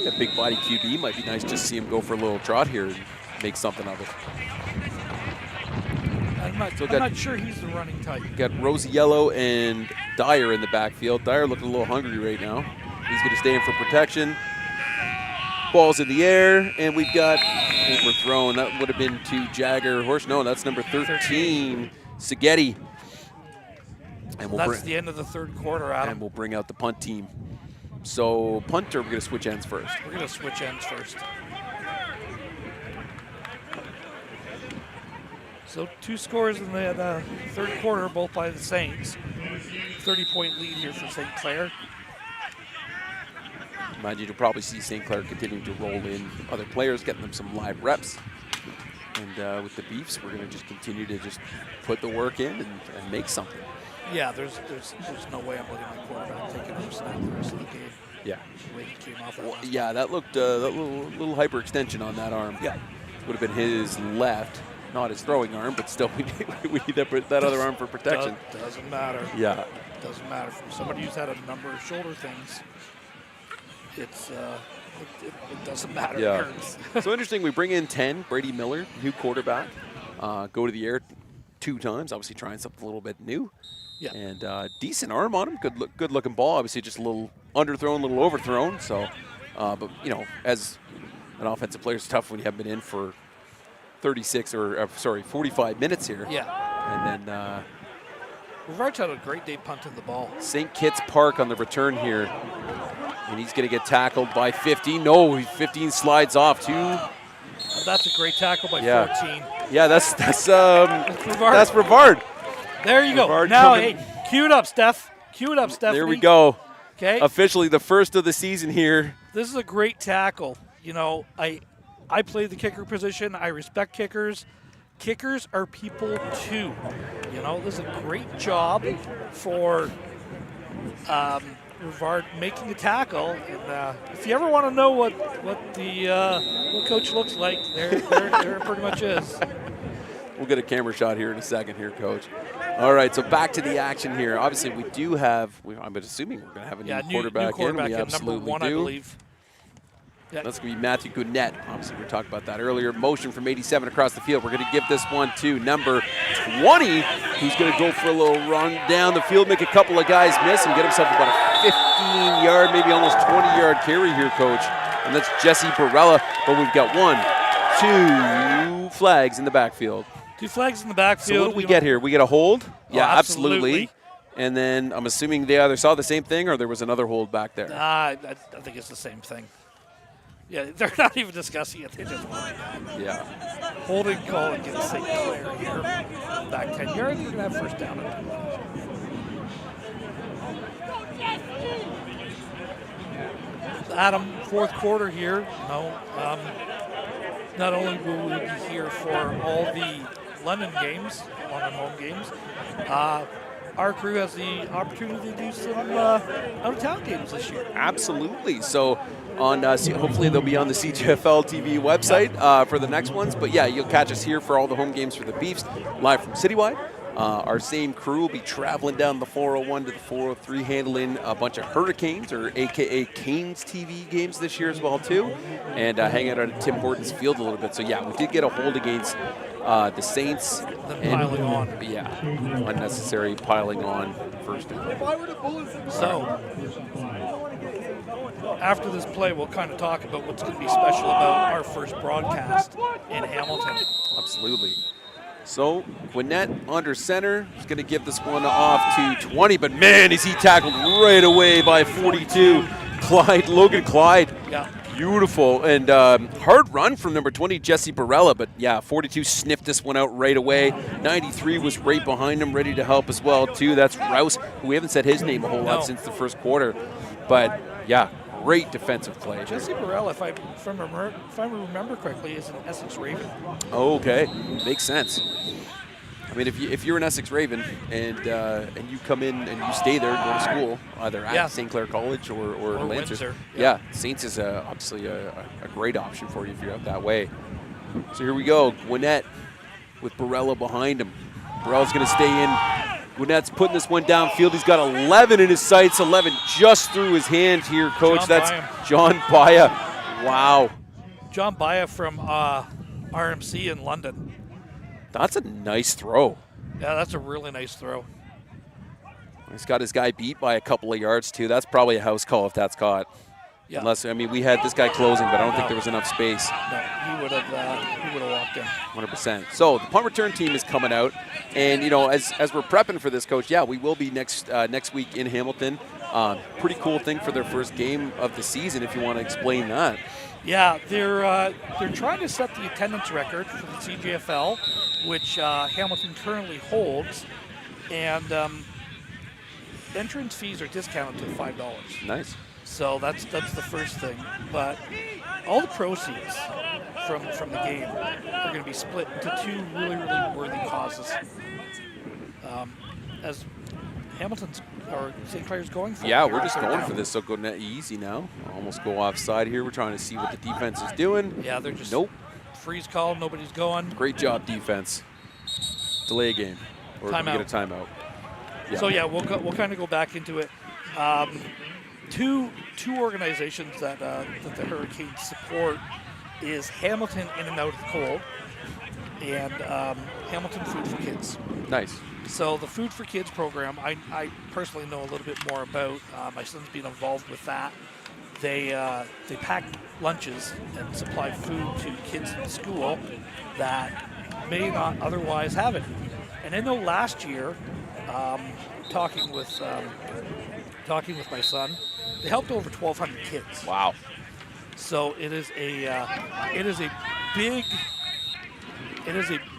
That big body QB might be nice just to see him go for a little trot here and make something of it. I'm not sure he's the running type. Got Rosie Yellow and Dyer in the backfield. Dyer looking a little hungry right now. He's going to stay in for protection. Ball's in the air, and we've got overthrown. That would have been to Jagger Horse. No, that's number 13, Seghetti. And That's the end of the third quarter, Adam. And we'll bring out the punt team. So punt, or we're going to switch ends first? We're going to switch ends first. So 2 scores in the third quarter, both by the Saints. 30-point lead here for St. Clair. Imagine you'll probably see St. Clair continuing to roll in other players, getting them some live reps. And with the Beefs, we're going to just continue to just put the work in and make something. Yeah, there's no way I'm letting my quarterback take another snap the rest of the game. Yeah. The way he came off that last yeah, that looked that little hyperextension on that arm. Yeah. Would have been his left, not his throwing arm, but still we need that other arm for protection. Doesn't matter. Yeah. Doesn't matter. From somebody who's had a number of shoulder things, it doesn't matter. Yeah. It hurts. So interesting, we bring in 10, Brady Miller, new quarterback, go to the air 2 times, obviously trying something a little bit new. Yeah. And decent arm on him, good looking ball. Obviously just a little underthrown, a little overthrown. So, but as an offensive player, it's tough when you haven't been in for 45 minutes here. Yeah. And then Rivarch had a great day punting the ball. St. Kitts Park on the return here. And he's going to get tackled by 15. No, 15 slides off to that's a great tackle by 14. Yeah, that's Rivard. Rivard. There you go. Rivard Now, coming. hey, cue it up, Steph. Cue it up, Stephanie. There we go. Okay. Officially the first of the season here. This is a great tackle. You know, I play the kicker position. I respect kickers. Kickers are people too. You know, this is a great job for Rivard making a tackle. And if you ever want to know what coach looks like, there it pretty much is. We'll get a camera shot here in a second here, Coach. All right, so back to the action here. Obviously, we do have, I'm assuming we're going to have a new quarterback in. We absolutely number 1, do. I believe. Yeah. That's going to be Matthew Gwinnett. Obviously, we talked about that earlier. Motion from 87 across the field. We're going to give this one to number 20, who's going to go for a little run down the field, make a couple of guys miss, and get himself about a 15-yard, maybe almost 20-yard carry here, Coach. And that's Jesse Barella. But we've got 1, 2 flags in the backfield. 2 flags in the backfield. So what do we get here? We get a hold? Yeah, absolutely. And then I'm assuming they either saw the same thing or there was another hold back there. I think it's the same thing. Yeah, they're not even discussing it. They just want it down. Yeah. Holding call against St. Clair here. Back 10 yards. We're going to have first down. Adam, fourth quarter here. Not only will we be here for all the London games, London home games, our crew has the opportunity to do some out-of-town games this year. Absolutely. So hopefully they'll be on the CJFL TV website for the next ones. But yeah, you'll catch us here for all the home games for the Beefs, live from Citywide. Our same crew will be traveling down the 401 to the 403, handling a bunch of Hurricanes, or AKA Canes TV games this year as well too, and hang out at Tim Hortons Field a little bit. So yeah, we did get a hold against the Saints. Piling on. Yeah, unnecessary piling on first down. So after this play, we'll kind of talk about what's going to be special about our first broadcast in Hamilton. Absolutely. So Gwinnett under center is going to give this one off to 20, but man, is he tackled right away by 42. Logan Clyde. Yeah. Beautiful. And hard run from number 20, Jesse Barella, but yeah, 42 sniffed this one out right away. 93 was right behind him, ready to help as well too. That's Rouse, who we haven't said his name a whole lot since the first quarter. But yeah, great defensive play. Jesse Barella, if I remember correctly, is an Essex Raven. Oh, okay, makes sense. I mean, if you're an Essex Raven and you come in and you stay there and go to school, either at St. Clair College or Windsor. Yeah, Saints is obviously a great option for you if you're out that way. So here we go, Gwinnett with Barella behind him. Barella's going to stay in. Gwinnett's putting this one downfield. He's got 11 in his sights, 11 just through his hand here, Coach. That's John Baya. Wow. John Baya from RMC in London. That's a nice throw. Yeah, that's a really nice throw. He's got his guy beat by a couple of yards, too. That's probably a house call if that's caught. Yeah. Unless, I mean, we had this guy closing, but I don't think there was enough space. No, he would have walked in. 100%. So the punt return team is coming out, and you know, as we're prepping for this, Coach, yeah, we will be next week in Hamilton. Pretty cool thing for their first game of the season, if you want to explain that. Yeah, they're trying to set the attendance record for the CJFL, which Hamilton currently holds, and entrance fees are discounted to $5. Nice. So that's the first thing. But all the proceeds from the game are going to be split into 2 really, really worthy causes. As Hamilton's or St. Clair's going for. Yeah, we're just going for this. So go easy now. Almost go offside here. We're trying to see what the defense is doing. Yeah, they're just freeze call. Nobody's going. Great job, defense. Delay a game, or we get a timeout. Yeah. So yeah, we'll kind of go back into it. Two organizations that the Hurricanes support is Hamilton In and Out of the Cold and Hamilton Food for Kids. Nice. So the Food for Kids program, I personally know a little bit more about. My son's been involved with that. They pack lunches and supply food to kids in school that may not otherwise have it. And I know last year, talking with my son, they helped over 1,200 kids. Wow. So it is a a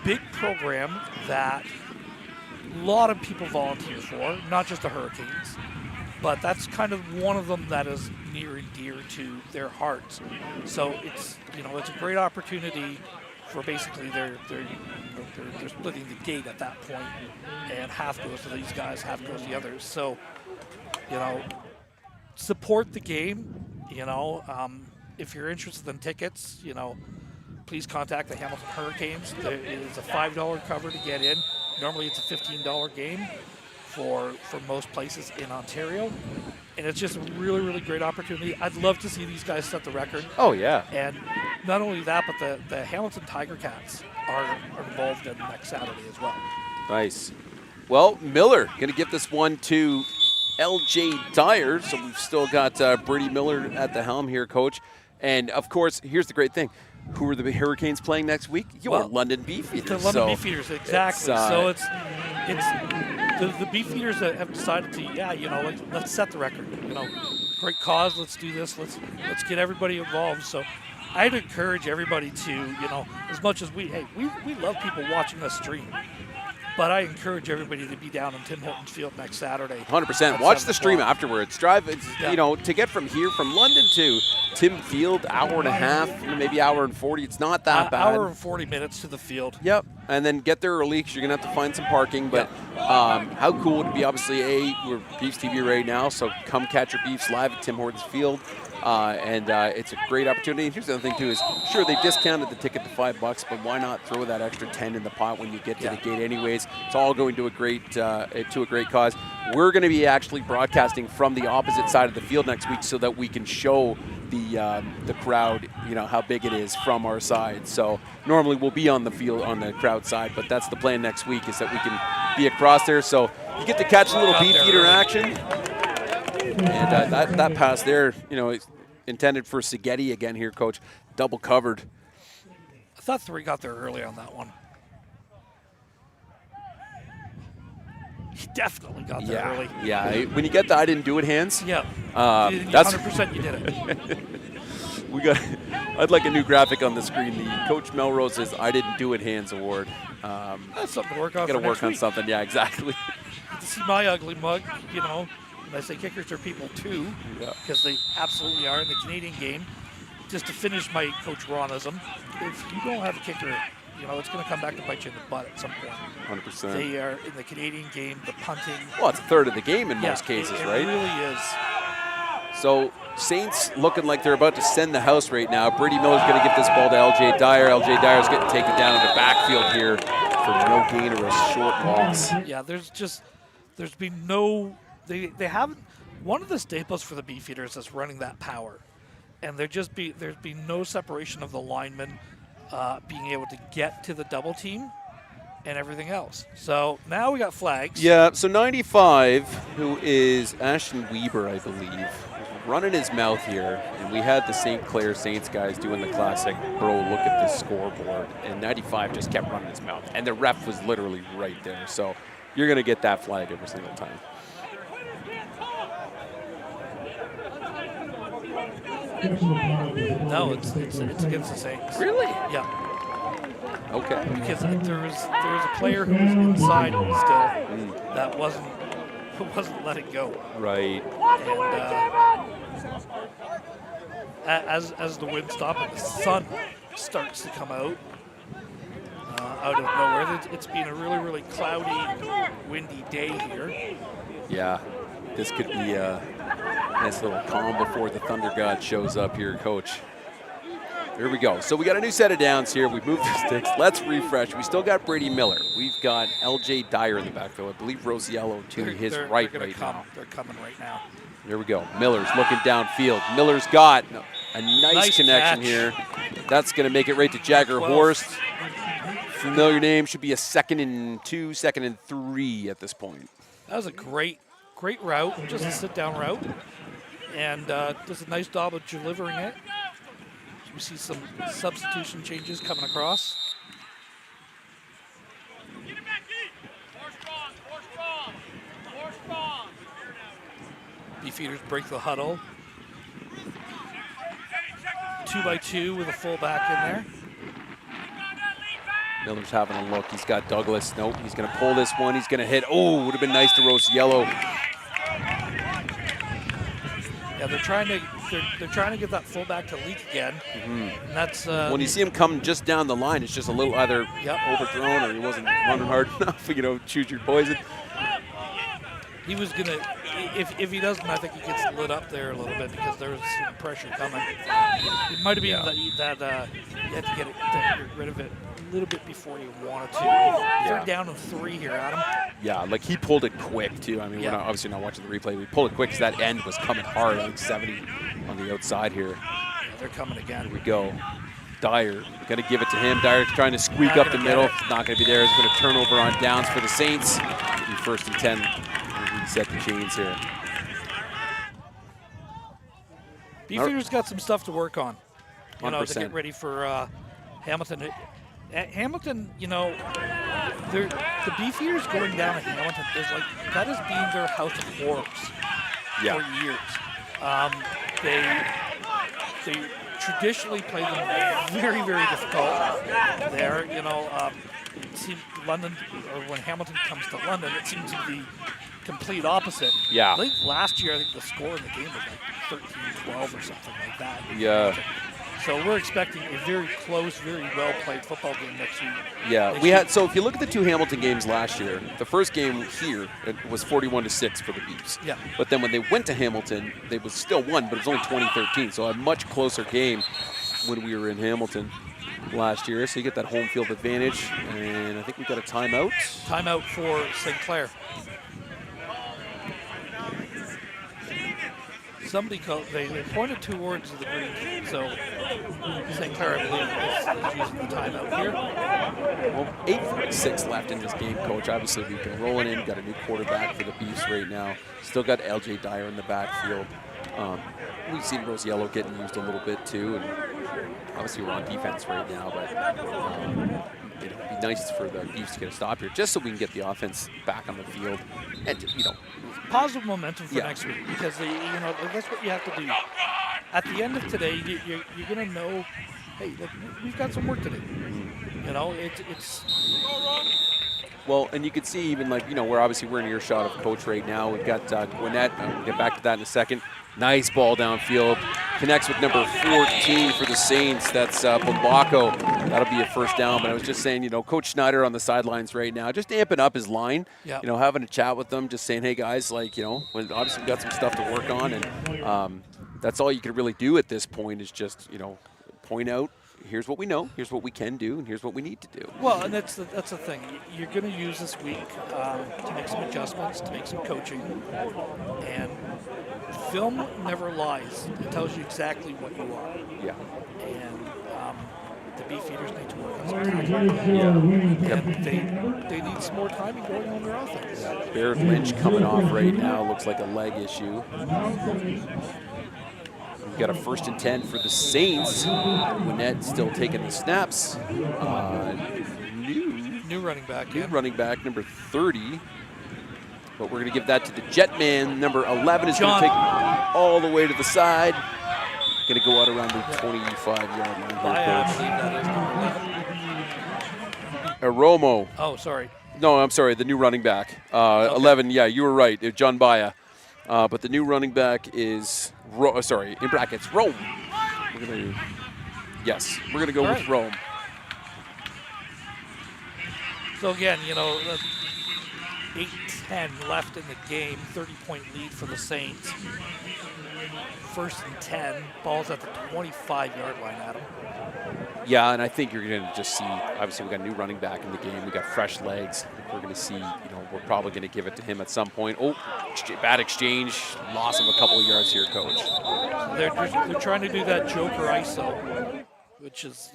big program that a lot of people volunteer for, not just the Hurricanes, but that's kind of one of them that is near and dear to their hearts. So it's it's a great opportunity for basically they're splitting the gate at that point, and half goes to these guys, half goes to the others. So support the game. If you're interested in tickets, please contact the Hamilton Hurricanes. It is a $5 cover to get in. Normally it's a $15 game for most places in Ontario. And it's just a really, really great opportunity. I'd love to see these guys set the record. Oh, yeah. And not only that, but the Hamilton Tiger Cats are involved in next Saturday as well. Nice. Well, Miller going to give this one to LJ Dyer. So we've still got Brady Miller at the helm here, Coach. And, of course, here's the great thing. Who are the Hurricanes playing next week? Your London Beefeaters. The London Beefeaters, exactly. So it's the Beefeaters that have decided to, let's set the record. Great cause. Let's do this. Let's get everybody involved. So I'd encourage everybody to, as much as we love people watching us stream. But I encourage everybody to be down in Tim Hortons Field next Saturday. 100%. Watch the stream afterwards. Drive, to get from here, from London to Tim Field, hour and a half, maybe hour and 40. It's not that bad. Hour and 40 minutes to the field. Yep. And then get there early because you're going to have to find some parking. But how cool would it be? Obviously, we're Beefs TV right now, so come catch your Beefs live at Tim Hortons Field. It's a great opportunity. And here's the other thing, too, is sure, they've discounted the ticket to $5, but why not throw that extra 10 in the pot when you get to the gate anyways? It's all going to a great cause. We're going to be actually broadcasting from the opposite side of the field next week so that we can show the crowd, how big it is from our side. So normally we'll be on the field on the crowd side, but that's the plan next week is that we can be across there. So you get to catch a little Beefeater action. And that pass there, it's intended for Seghetti again here, Coach. Double covered. I thought 3 got there early on that one. He definitely got there early. Yeah, when you get the I didn't do it hands. Yeah, that's 100% you did it. I'd like a new graphic on the screen. The Coach Melrose's I didn't do it hands award. That's something to work on. Got to work on something. Yeah, exactly. Get to see my ugly mug, And I say kickers are people too, because they absolutely are in the Canadian game. Just to finish my Coach Ronism, if you don't have a kicker, it's going to come back to bite you in the butt at some point. 100%. They are in the Canadian game, the punting. Well, it's a third of the game in most cases, right? It really is. So Saints looking like they're about to send the house right now. Brady Miller's going to give this ball to LJ Dyer. LJ Dyer's getting taken down in the backfield here for no gain or a short loss. Yeah, there's been no. They haven't. One of the staples for the Beefeaters is running that power, and there's been no separation of the linemen being able to get to the double team and everything else. So now we got flags. Yeah. So 95, who is Ashton Weber, I believe, running his mouth here, and we had the St. Clair Saints guys doing the classic, bro, look at this scoreboard, and 95 just kept running his mouth, and the ref was literally right there. So you're going to get that flag every single time. No, it's against the Saints. Really? Yeah. Okay. Because there was a player who was inside still that wasn't letting go. Right. And as the wind stopped and the sun starts to come out of nowhere, it's been a really, really cloudy, windy day here. Yeah. This could be a nice little calm before the Thunder God shows up here, Coach. Here we go. So we got a new set of downs here. We've moved the sticks. Let's refresh. We still got Brady Miller. We've got LJ Dyer in the backfield. I believe Rosiello to his right now. They're coming right now. Here we go. Miller's looking downfield. Miller's got a nice connection catch here. That's going to make it right to Jagger Horst. Familiar name. Should be a 2nd and 2, 2nd and 3 at this point. That was a great route, just a sit-down route. And does a nice job of delivering it. We see some substitution changes coming across. Beefeaters break the huddle. 2-by-2 with a fullback in there. Miller's having a look. He's got Douglas. Nope, he's going to pull this one. He's going to hit. Oh, would have been nice to roast yellow. Yeah, they're trying to get that fullback to leak again. And that's when you see him come just down the line, it's just a little either overthrown or he wasn't running hard enough. Choose your poison. He was gonna, if he doesn't, I think he gets lit up there a little bit because there was some pressure coming. It might have been that you had to get rid of it a little bit before you wanted to. They're down to 3 here, Adam. Yeah, like he pulled it quick too. I mean, we're obviously not watching the replay. We pulled it quick because that end was coming hard. I think 70 on the outside here. Yeah, they're coming again. Here we go. Dyer, going to give it to him. Dyer trying to squeak up the middle. Not going to be there. It's going to turnover on downs for the Saints. First and 10. Reset the chains here. Beefeaters got some stuff to work on. 100%. To get ready for Hamilton. Hamilton, the Beefeaters going down at Hamilton is that has been their house of horrors for years. They traditionally play them very, very difficult there. It seems London, or when Hamilton comes to London, it seems to be complete opposite. Yeah. I think last year, the score in the game was 13-12 or something like that. Yeah. So we're expecting a very close, very well-played football game next week. Yeah, we had. So if you look at the 2 Hamilton games last year, the first game here it was 41-6 for the Beefs. Yeah. But then when they went to Hamilton, they was still won, but it was only 20-13. So a much closer game when we were in Hamilton last year. So you get that home field advantage, and I think we got a timeout. Timeout for St. Clair. Somebody they pointed towards the green, so St. Clair, I believe, is using the timeout here. Well, 8:46 left in this game, Coach. Obviously, we've been rolling in. Got a new quarterback for the Beefs right now. Still got LJ Dyer in the backfield. We've seen Rosiello getting used a little bit too, and obviously we're on defense right now. But it'd be nice for the Beefs to get a stop here, just so we can get the offense back on the field, and positive momentum for next week, because that's what you have to do. At the end of today, you're going to know, hey, look, we've got some work to do. It's well, and you can see even we're in earshot of Coach right now. We've got Gwinnett. We'll get back to that in a second. Nice ball downfield. Connects with number 14 for the Saints. That's Bumbaco. That'll be a first down. But I was just saying, Coach Schneider on the sidelines right now, just amping up his line. Yep. Having a chat with them, just saying, hey guys, obviously we've got some stuff to work on, and that's all you can really do at this point is just point out. Here's what we know, here's what we can do, and here's what we need to do. Well, and that's the thing. You're going to use this week to make some adjustments, to make some coaching. And film never lies. It tells you exactly what you are. Yeah. And the Beefeaters need to work on some timing. And they need some more timing going on their offense. Yeah. Barrett Lynch coming off right now. Looks like a leg issue. We've got a 1st and 10 for the Saints. Gwinnett still taking the snaps. New running back. New running back, number 30. But we're going to give that to the Jetman. Number 11 is going to take all the way to the side. Going to go out around the 25-yard line. I believe that is number 11. Aromo. Oh, sorry. No, I'm sorry. The new running back. 11, yeah, you were right. John Baya. But the new running back is, in brackets, Rome. We're going to go with Rome. So again, 8-10 left in the game, 30-point lead for the Saints. 1st and 10, ball's at the 25-yard line, Adam. Yeah, and I think you're going to just see, obviously we got a new running back in the game. We got fresh legs. I think we're going to see, we're probably going to give it to him at some point. Oh, bad exchange, loss of a couple of yards here, Coach. They're trying to do that Joker ISO, which is,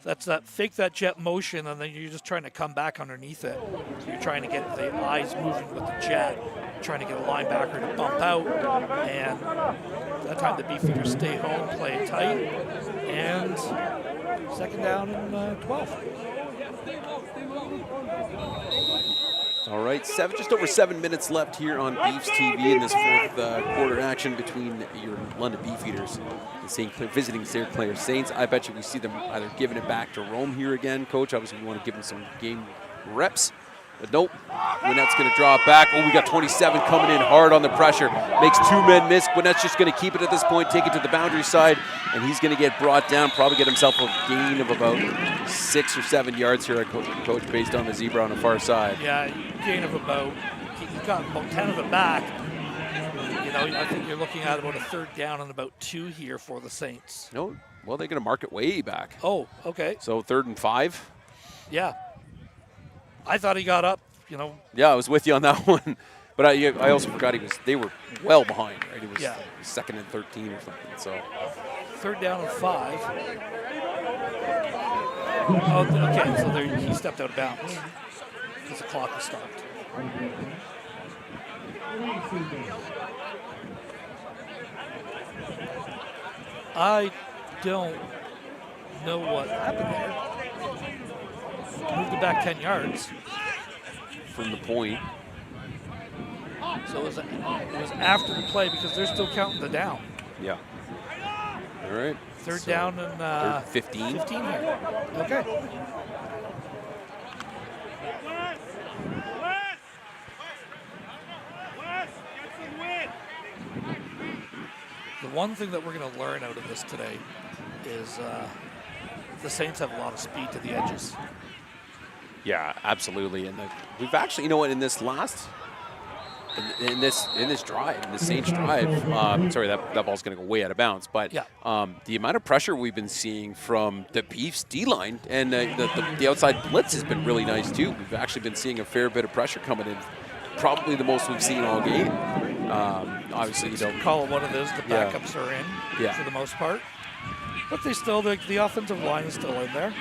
that's that fake that jet motion, and then you're just trying to come back underneath it. So you're trying to get the eyes moving with the jet, trying to get a linebacker to bump out, and that time the Beefeaters stay home, play it tight, and 2nd down and 12. All right, just over 7 minutes left here on Beefs TV in this fourth quarter action between your London Beefeaters and St. Clair, visiting St. Clair Saints. I bet you we see them either giving it back to Rome here again. Coach, obviously we want to give them some game reps. But nope, Gwinnett's going to draw it back. Oh, we got 27 coming in hard on the pressure. Makes 2 men miss. Gwinnett's just going to keep it at this point, take it to the boundary side, and he's going to get brought down, probably get himself a gain of about 6 or 7 yards here, Coach, based on the zebra on the far side. Yeah, gain of about, he got about 10 of it back. You know, I think you're looking at about a 3rd down and about 2 here for the Saints. No, well, they're going to mark it way back. Oh, okay. So 3rd and 5? Yeah. I thought he got up, you know. Yeah, I was with you on that one. But I also forgot they were well behind, right? It was 2nd and 13 or something. So 3rd down and 5. Oh, okay, so there, he stepped out of bounds because the clock was stopped. I don't know what happened there. Moved it back 10 yards. From the point. So it was after the play because they're still counting the down. Yeah. All right. 3rd down and 15. 15 here. Okay. The one thing that we're going to learn out of this today is the Saints have a lot of speed to the edges. Yeah, absolutely. And we've actually, you know what, in this drive, in the Saints drive, sorry, that ball's going to go way out of bounds. But the amount of pressure we've been seeing from the Beefs D-line and the outside blitz has been really nice too. We've actually been seeing a fair bit of pressure coming in, probably the most we've seen all game. Obviously, you don't call it what it is. The backups are in for the most part, but they still the offensive line is still in there.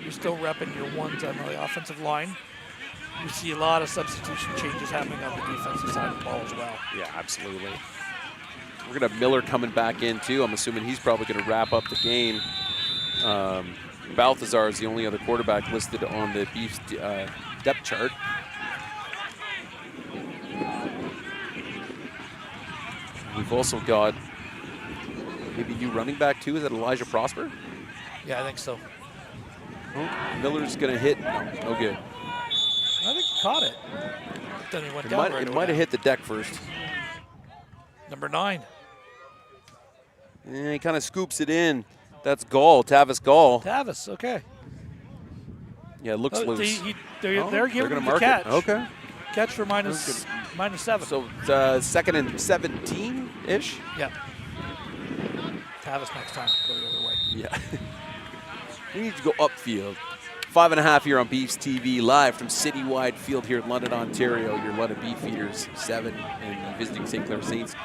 You're still repping your ones on the offensive line. We see a lot of substitution changes happening on the defensive side of the ball as well. Yeah, absolutely. We're going to have Miller coming back in, too. I'm assuming he's probably going to wrap up the game. Balthazar is the only other quarterback listed on the Beefs depth chart. We've also got maybe new running back, too. Is that Elijah Prosper? Yeah, I think so. Oh, Miller's going to hit. No good. I think he caught it. Then he went down. It might have hit the deck first. Number 9. Yeah, he kind of scoops it in. That's Gall, Tavis Gall. Tavis, okay. Yeah, it looks loose. They're giving him the catch. Okay. Catch for minus 7. So 2nd and 17-ish? Yeah. Tavis next time. Go the other way. Yeah. We need to go upfield. 5.5 here on Beefs TV, live from Citywide Field here in London, Ontario. Your London Beefeaters 7 and visiting St. Clair Saints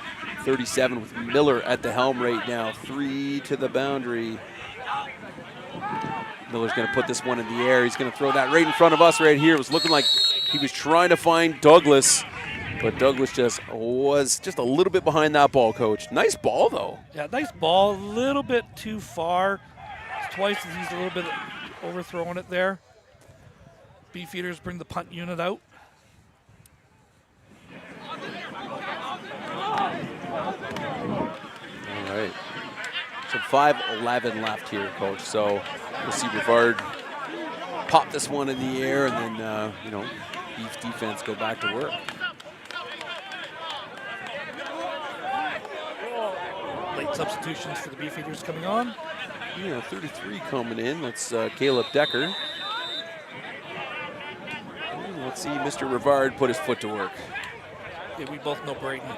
37 with Miller at the helm right now. 3 to the boundary. Miller's going to put this one in the air. He's going to throw that right in front of us right here. It was looking like he was trying to find Douglas, but Douglas was just a little bit behind that ball, Coach. Nice ball, though. Yeah, nice ball. A little bit too far. Twice he's a little bit overthrowing it there. Beefeaters bring the punt unit out. All right. So 5:11 left here, Coach. So we'll see Rivard pop this one in the air, and then, Beefs defense go back to work. Late substitutions for the Beefeaters coming on. Yeah, 33 coming in. That's Caleb Decker. Let's see Mr. Rivard put his foot to work. Yeah, we both know Brayton.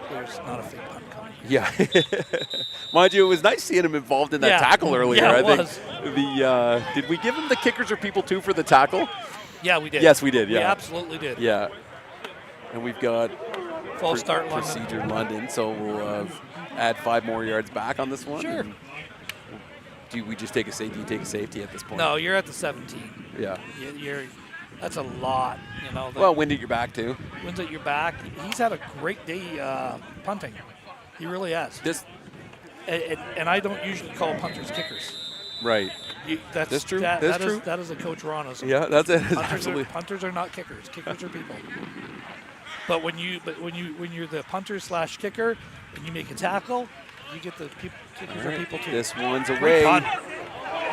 There's not a fake punt coming. Yeah. Mind you, it was nice seeing him involved in that tackle earlier. Yeah, I think did we give him the kickers or people too for the tackle? Yeah, we did. Yes, we did. Yeah, we absolutely did. Yeah. And we've got false start procedure London, so we'll add 5 more yards back on this one. Sure. Do we just take a safety? You take a safety at this point? No, you're at the 17. Yeah. That's a lot, you know. Well, wind at your back, too. Winds at your back. He's had a great day punting. He really has. And I don't usually call punters kickers. Right. That's true. That is a Coach Rana's. Yeah, that's it. Punters are not kickers. Kickers are people. But when you're the punter / kicker and you make a tackle, you get the kickers are people too. This one's away.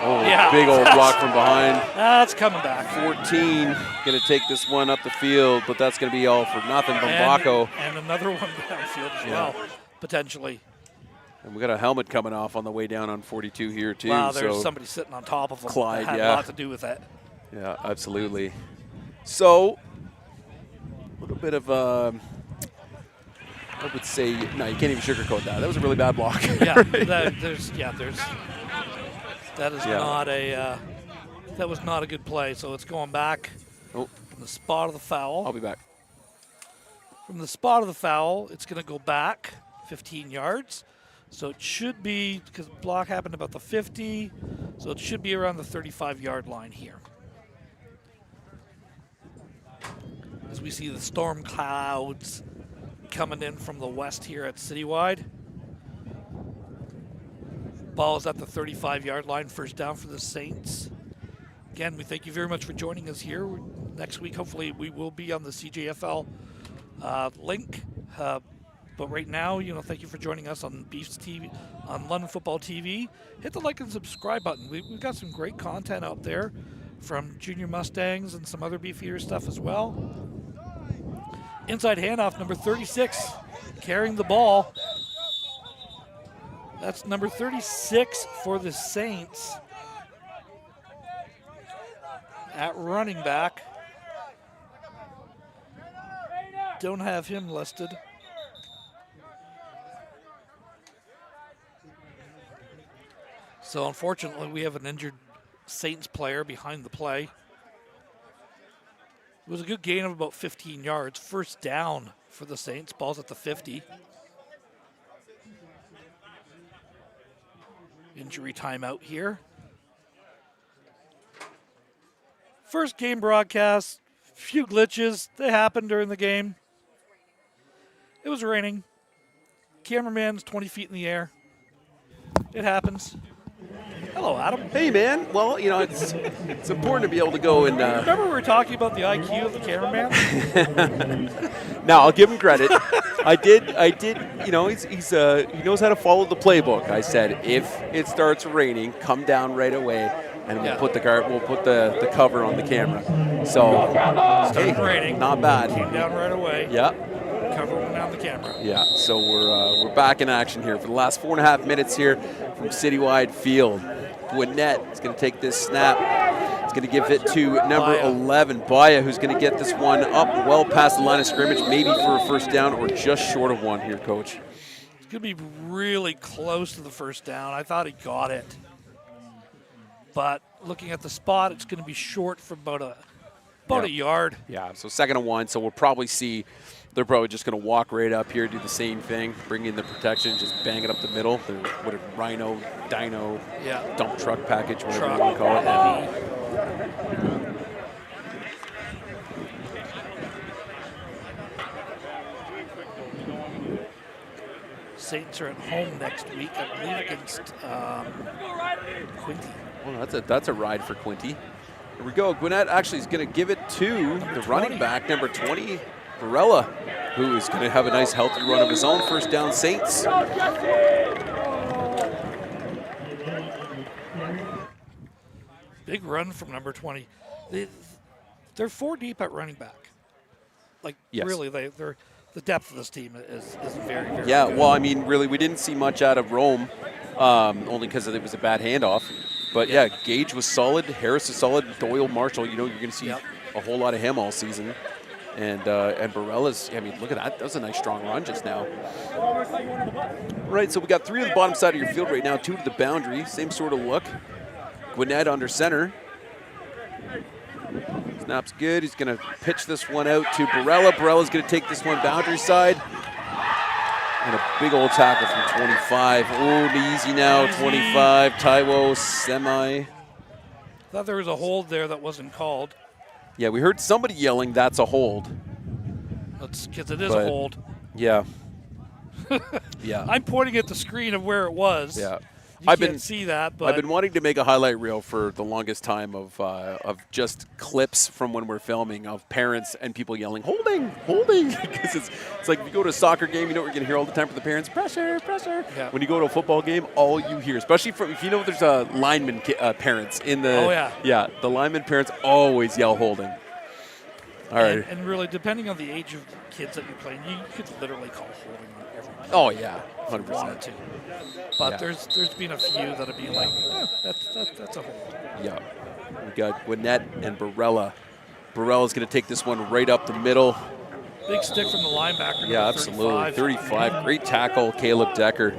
Oh, yeah. Big old block from behind. That's coming back. 14 going to take this one up the field, but that's going to be all for nothing from Baco. And another one downfield as well, potentially. And we got a helmet coming off on the way down on 42 here too. Wow, there's somebody sitting on top of him. Clyde, that had a lot to do with that. Yeah, absolutely. So, a little bit of, I would say, no, you can't even sugarcoat that. That was a really bad block. Yeah, that was not a good play. So it's going back from the spot of the foul. I'll be back. From the spot of the foul, it's going to go back 15 yards. So it should be, because the block happened about the 50, so it should be around the 35-yard line here. As we see the storm clouds coming in from the west here at Citywide. Ball is at the 35-yard line, first down for the Saints. Again, we thank you very much for joining us here. Next week, hopefully, we will be on the CJFL link. But right now, thank you for joining us on Beefs TV, on London Football TV. Hit the like and subscribe button. We've got some great content out there from Junior Mustangs and some other Beefeater stuff as well. Inside handoff, number 36, carrying the ball. That's number 36 for the Saints at running back. Don't have him listed. So unfortunately, we have an injured Saints player behind the play. It was a good gain of about 15 yards. First down for the Saints. Ball's at the 50. Injury timeout here. First game broadcast. Few glitches. They happened during the game. It was raining. Cameraman's 20 feet in the air. It happens. Hello, Adam. Hey, man. Well, it's important to be able to go and. Remember we were talking about the IQ of the cameraman? Now I'll give him credit. I did. He knows how to follow the playbook. I said if it starts raining, come down right away, and we'll put the cover on the camera. So started raining. Not bad. Came down right away. Yeah. Cover went on the camera. Yeah. So we're back in action here for the last 4.5 minutes here from Citywide Field. Gwinnett is going to take this snap. It's going to give it to number 11, Baya, who's going to get this one up well past the line of scrimmage, maybe for a first down or just short of one here, Coach. It's going to be really close to the first down. I thought he got it. But looking at the spot, it's going to be short for about a yard. Yeah, so 2nd and 1, so we'll probably see they're probably just going to walk right up here, do the same thing, bring in the protection, just bang it up the middle. What a Rhino, Dino, dump truck package, whatever you want to call it. Saints are at home next week, I believe, against Quinty. Well, that's a ride for Quinty. Here we go. Gwinnett actually is going to give it to the running back, number 20, Varela, who is going to have a nice healthy run of his own. First down, Saints. Big run from number 20. They're 4 deep at running back. Really, they're the depth of this team is very, very good. Well, I mean, really, we didn't see much out of Rome, only because it was a bad handoff. But, Gage was solid. Harris is solid. Doyle, Marshall, you're going to see a whole lot of him all season. And Barella's, I mean, look at that. That was a nice, strong run just now. Right, so we got 3 on the bottom side of your field right now, 2 to the boundary. Same sort of look. Gwinnett under center. Snap's good. He's going to pitch this one out to Barella. Barella's going to take this one boundary side. And a big old tackle from 25. Oh, easy now, 25. Taiwo, semi. Thought there was a hold there that wasn't called. Yeah, we heard somebody yelling, that's a hold. That's because it is a hold. Yeah. I'm pointing at the screen of where it was. Yeah. You can't see that, but I've been wanting to make a highlight reel for the longest time of just clips from when we're filming of parents and people yelling, holding, because it's like if you go to a soccer game, you know what you're going to hear all the time from the parents, pressure. Yeah. When you go to a football game, all you hear, especially if you know there's a lineman parents in the the lineman parents always yell holding. All right. And really, depending on the age of kids that you're playing, you could literally call holding on everybody. Oh yeah, 100%. If you wanted to. But there's been a few that have been like, that's a hold. Yeah. We got Gwinnett and Barella. Barella's going to take this one right up the middle. Big stick from the linebacker. Yeah, absolutely. 35. Great tackle, Caleb Decker.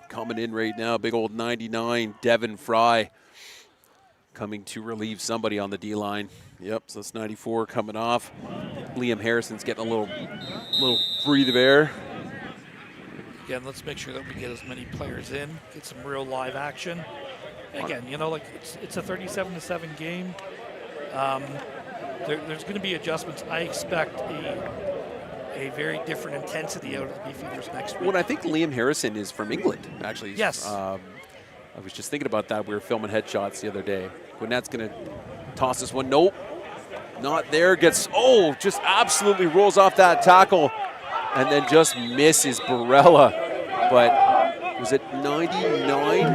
Coming in right now, big old 99, Devin Fry. Coming to relieve somebody on the D-line. Yep, so that's 94 coming off. Liam Harrison's getting a little breathe of air. Again, let's make sure that we get as many players in, get some real live action. Again, like it's a 37-7 game. There's going to be adjustments. I expect a very different intensity out of the Beefeaters next week. Well, I think Liam Harrison is from England, actually. Yes. I was just thinking about that. We were filming headshots the other day. Gwinnett's going to toss this one. Nope. Not there. Just absolutely rolls off that tackle and then just misses Barella. But was it 99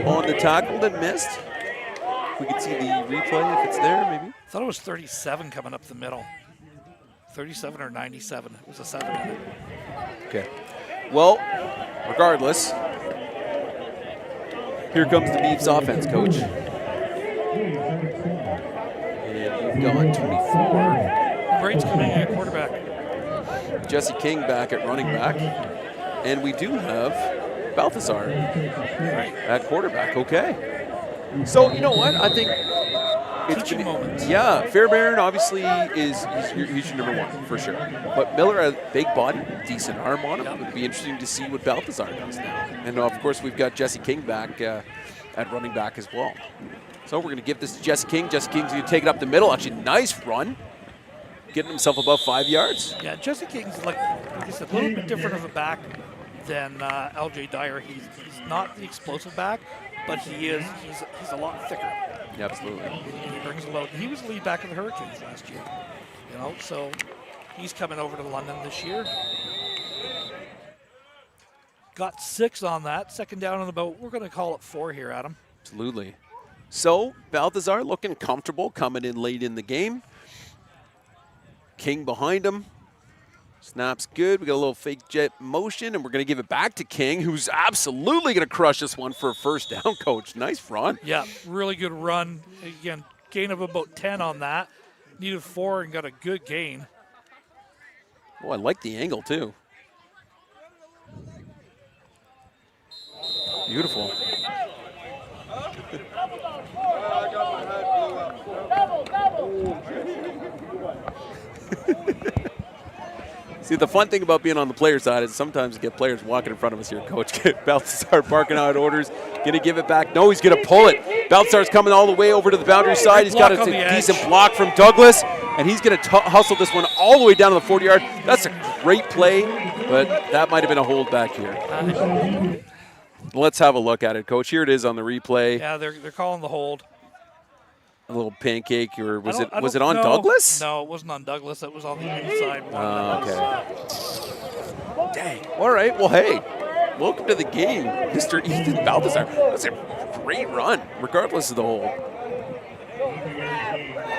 on the tackle that missed? We could see the replay if it's there, maybe. I thought it was 37 coming up the middle. 37 or 97. It was a 7-minute. Okay. Well, regardless, here comes the Beefs offense, coach. And we've got 24. Braid's coming in at quarterback. Jesse King back at running back. And we do have Balthazar at quarterback. Okay. So, you know what? I think it's teaching moments. Yeah, Fairbairn obviously he's your number one for sure. But Miller, a big body, decent arm on him. It would be interesting to see what Balthazar does now. And of course, we've got Jesse King back at running back as well. So we're going to give this to Jesse King. Jesse King's going to take it up the middle. Actually, nice run. Getting himself above 5 yards. Yeah, Jesse King's like I said, a little bit different of a back than LJ Dyer. He's not the explosive back, but he's a lot thicker. Yeah, absolutely. He brings a load. He was the lead back of the Hurricanes last year. So he's coming over to London this year. Got 6 on that. Second down on about, we're going to call it 4 here, Adam. Absolutely. So Balthazar looking comfortable coming in late in the game. King behind him. Snap's good. We got a little fake jet motion, and we're going to give it back to King, who's absolutely going to crush this one for a first down, coach. Nice run. Yeah, really good run. Again, gain of about 10 on that. Needed 4 and got a good gain. Oh, I like the angle, too. Beautiful. See, the fun thing about being on the player side is sometimes you get players walking in front of us here, Coach. Balthazar barking out orders. Going to give it back. No, he's going to pull it. Balthazar's coming all the way over to the boundary side. He's got a decent block from Douglas, and he's going to hustle this one all the way down to the 40-yard. That's a great play, but that might have been a hold back here. Let's have a look at it, Coach. Here it is on the replay. Yeah, they're calling the hold. A little pancake, or was it on Douglas? No, it wasn't on Douglas. It was on the inside one. Okay. Dang. All right. Well, hey, welcome to the game, Mr. Ethan Balthazar. That's a great run, regardless of the hold.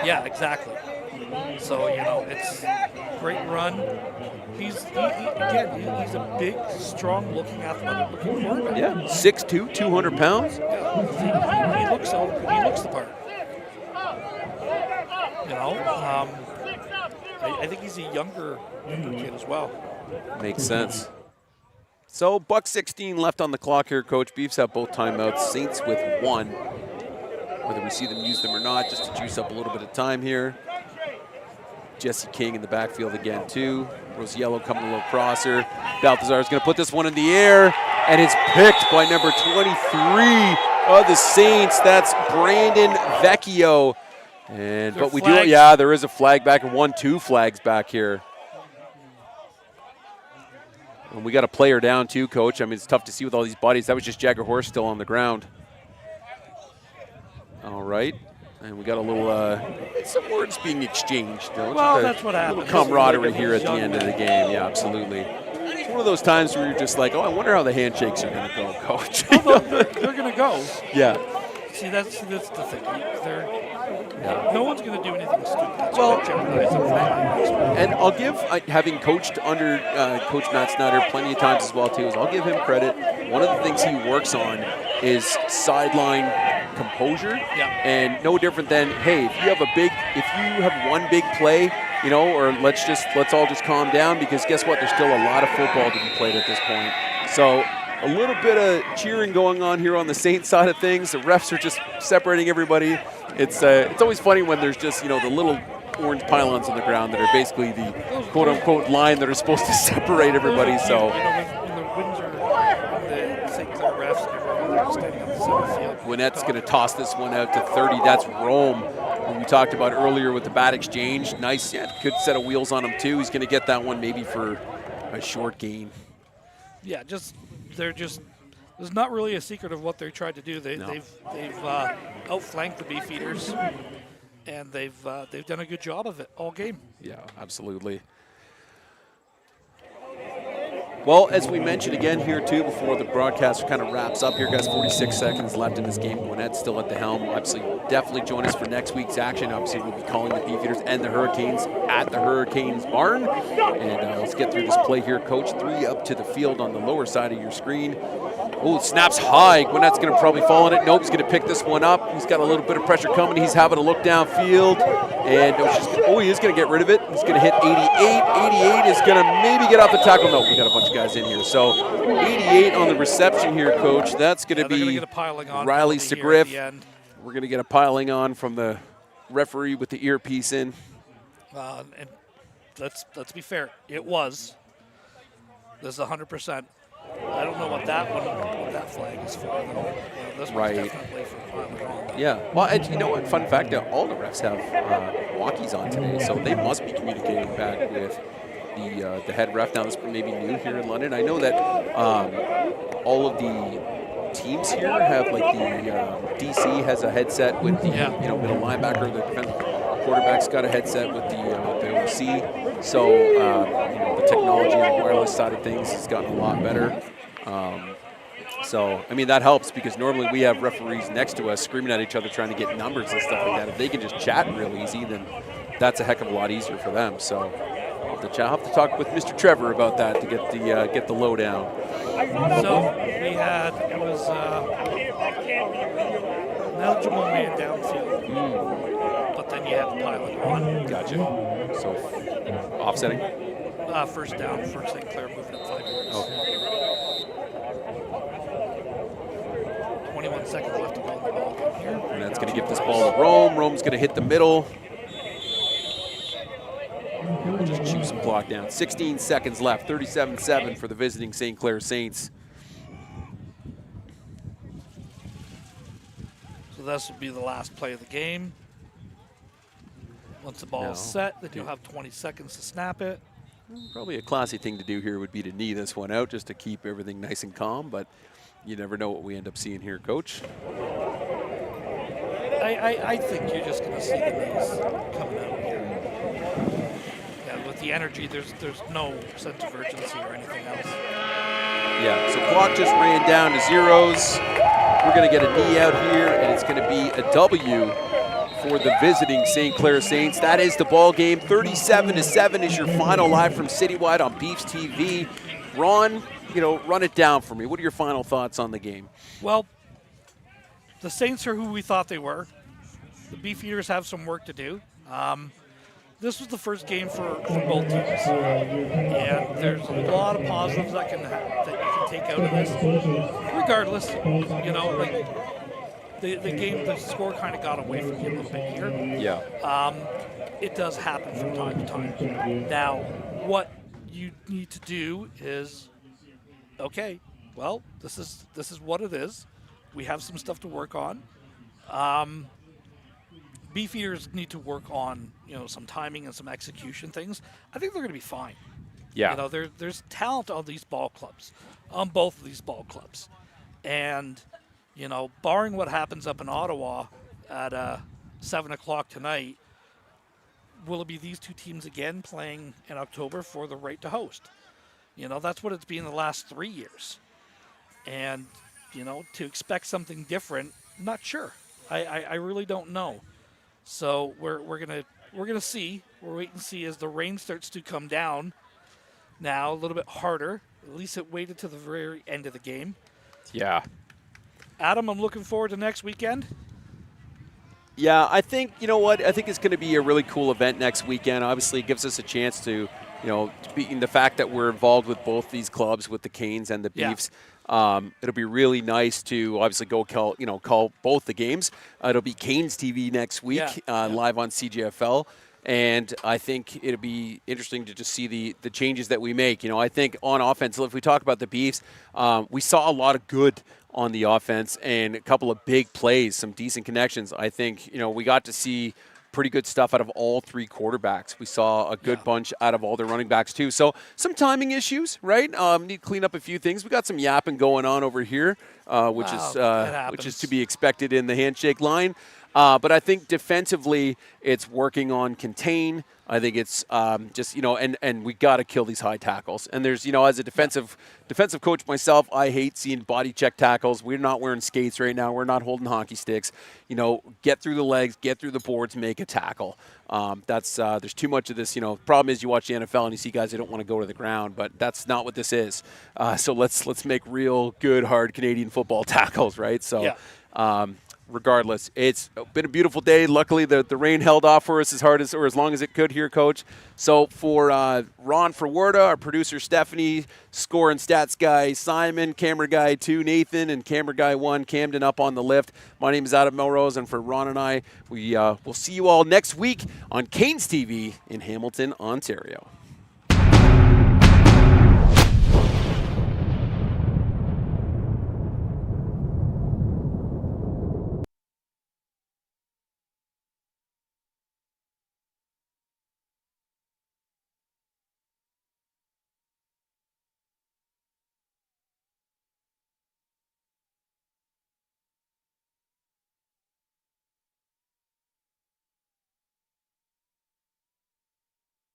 Yeah, exactly. So it's a great run. He's a big, strong-looking, athletic-looking quarterback. Yeah, 6'2", 200 pounds. Yeah, he looks the part. I think he's a younger kid as well. Makes sense. So, $1:16 left on the clock here, Coach. Beefs have both timeouts. Saints with 1. Whether we see them use them or not, just to juice up a little bit of time here. Jesse King in the backfield again, too. Rosiello coming a little crosser. Balthazar is going to put this one in the air, and it's picked by number 23 of the Saints. That's Brandon Vecchio. There is a flag back and 1-2 flags back here. And we got a player down too, Coach. I mean, it's tough to see with all these bodies. That was just Jagger Horse still on the ground. All right. And we got a little, some words being exchanged. Well, that's what happens. Camaraderie here at the end of the game. Yeah, absolutely. It's one of those times where you're just like, oh, I wonder how the handshakes are going to go, Coach. They're going to go. Yeah. See, that's the thing. No one's going to do anything stupid. That's and I'll give, having coached under Coach Matt Snyder plenty of times as well, too, is I'll give him credit. One of the things he works on is sideline composure. Yeah. And no different than, hey, if you have one big play, or let's all just calm down, because guess what? There's still a lot of football to be played at this point. So a little bit of cheering going on here on the Saints side of things. The refs are just separating everybody. It's always funny when there's just, the little orange pylons on the ground that are basically the quote-unquote line that are supposed to separate everybody. So when the Windsor, the St. Clair refs, everyone standing on the center field. Gwinnett's going to toss this one out to 30. That's Rome, who we talked about earlier with the bad exchange. Nice, good set of wheels on him too. He's going to get that one maybe for a short gain. Yeah, there's not really a secret of what they're trying to do. They've outflanked the Beefeaters, and they've done a good job of it all game. Yeah, absolutely. Well, as we mentioned again here too before the broadcast kind of wraps up here, guys, 46 seconds left in this game. Gwinnett's still at the helm. Obviously, definitely join us for next week's action. Obviously, we'll be calling the Beefeaters and the Hurricanes at the Hurricanes barn. And let's get through this play here, Coach. 3 up to the field on the lower side of your screen. Oh, snaps high. Gwinnett's going to probably fall on it. Nope, he's going to pick this one up. He's got a little bit of pressure coming. He's having a look downfield. And he is going to get rid of it. He's going to hit 88. 88 is going to maybe get off the tackle. No, we got a bunch of guys in here. So 88 on the reception here, Coach. That's going to be Riley Segriff. We're going to get a piling on from the referee with the earpiece in. And let's be fair. It was. This is 100%. I don't know what that flag is for, though. This one's definitely for piling on. Yeah. Well, and you know what? Fun fact, all the refs have walkies on today, so they must be communicating back with the head ref. Now, this may be new here in London. I know that all of the teams here have, like, the DC has a headset with the middle linebacker. The defensive quarterback's got a headset with the OC. So the technology on the wireless side of things has gotten a lot better. So, I mean, that helps because normally we have referees next to us screaming at each other trying to get numbers and stuff like that. If they can just chat real easy, then that's a heck of a lot easier for them. So I'll have to talk with Mr. Trevor about that to get the lowdown. So it was an eligible man downfield, but then you had the pilot on. Gotcha. So offsetting? First down for St. Clair, moving up 5 yards. Okay. 21 seconds left to go in the ball game here. And that's going to give this ball to Rome. Rome's going to hit the middle. And we'll just chew some clock down. 16 seconds left, 37-7 for the visiting St. Clair Saints. So this will be the last play of the game. Once the ball is set, then you'll have 20 seconds to snap it. Probably a classy thing to do here would be to knee this one out just to keep everything nice and calm, but you never know what we end up seeing here, Coach. I think you're just going to see the knees coming out here. Yeah, with the energy, there's no sense of urgency or anything else. Yeah, so clock just ran down to zeros. We're going to get a knee out here, and it's going to be a W for the visiting St. Clair Saints. That is the ball game. 37-7 is your final live from Citywide on Beefs TV. Ron, run it down for me. What are your final thoughts on the game? Well, the Saints are who we thought they were. The Beefeaters have some work to do. This was the first game for both teams, and there's a lot of positives that you can take out of this. Regardless, the score kind of got away from you a little bit here. Yeah. It does happen from time to time. Now, what you need to do is, okay, well, this is what it is. We have some stuff to work on. Beefeaters need to work on, some timing and some execution things. I think they're going to be fine. Yeah. You know, there's talent on these ball clubs, on both of these ball clubs. And, you know, barring what happens up in Ottawa at 7 o'clock tonight, will it be these two teams again playing in October for the right to host? You know, that's what it's been the last 3 years. And, you know, to expect something different, I'm not sure. I really don't know. So we're gonna see. We're waiting to see as the rain starts to come down. Now a little bit harder. At least it waited to the very end of the game. Yeah. Adam, I'm looking forward to next weekend. Yeah, I think, you know what, I think it's going to be a really cool event next weekend. Obviously, it gives us a chance to, you know, being the fact that we're involved with both these clubs, with the Canes and the Beefs. It'll be really nice to obviously go call both the games. It'll be Canes TV next week, live on CJFL. And I think it'll be interesting to just see the changes that we make. You know, I think on offense, if we talk about the Beefs, we saw a lot of good on the offense and a couple of big plays, some decent connections. I think, you know, we got to see pretty good stuff out of all three quarterbacks. We saw a good bunch out of all their running backs too. So some timing issues, right? Need to clean up a few things. We got some yapping going on over here, which is to be expected in the handshake line. But I think defensively, it's working on contain. I think it's just, you know, and we got to kill these high tackles. And there's, you know, as a defensive coach myself, I hate seeing body check tackles. We're not wearing skates right now. We're not holding hockey sticks. You know, get through the legs, get through the boards, make a tackle. There's too much of this. You know, problem is you watch the NFL and you see guys that don't want to go to the ground, but that's not what this is. So let's make real good, hard Canadian football tackles, right? So. Regardless, it's been a beautiful day. Luckily, the rain held off for us as long as it could here, Coach. So for Ron Ferwerda, our producer Stephanie, score and stats guy Simon, camera guy 2 Nathan, and camera guy 1 Camden up on the lift. My name is Adam Melrose, and for Ron and I, we'll see you all next week on Canes TV in Hamilton, Ontario.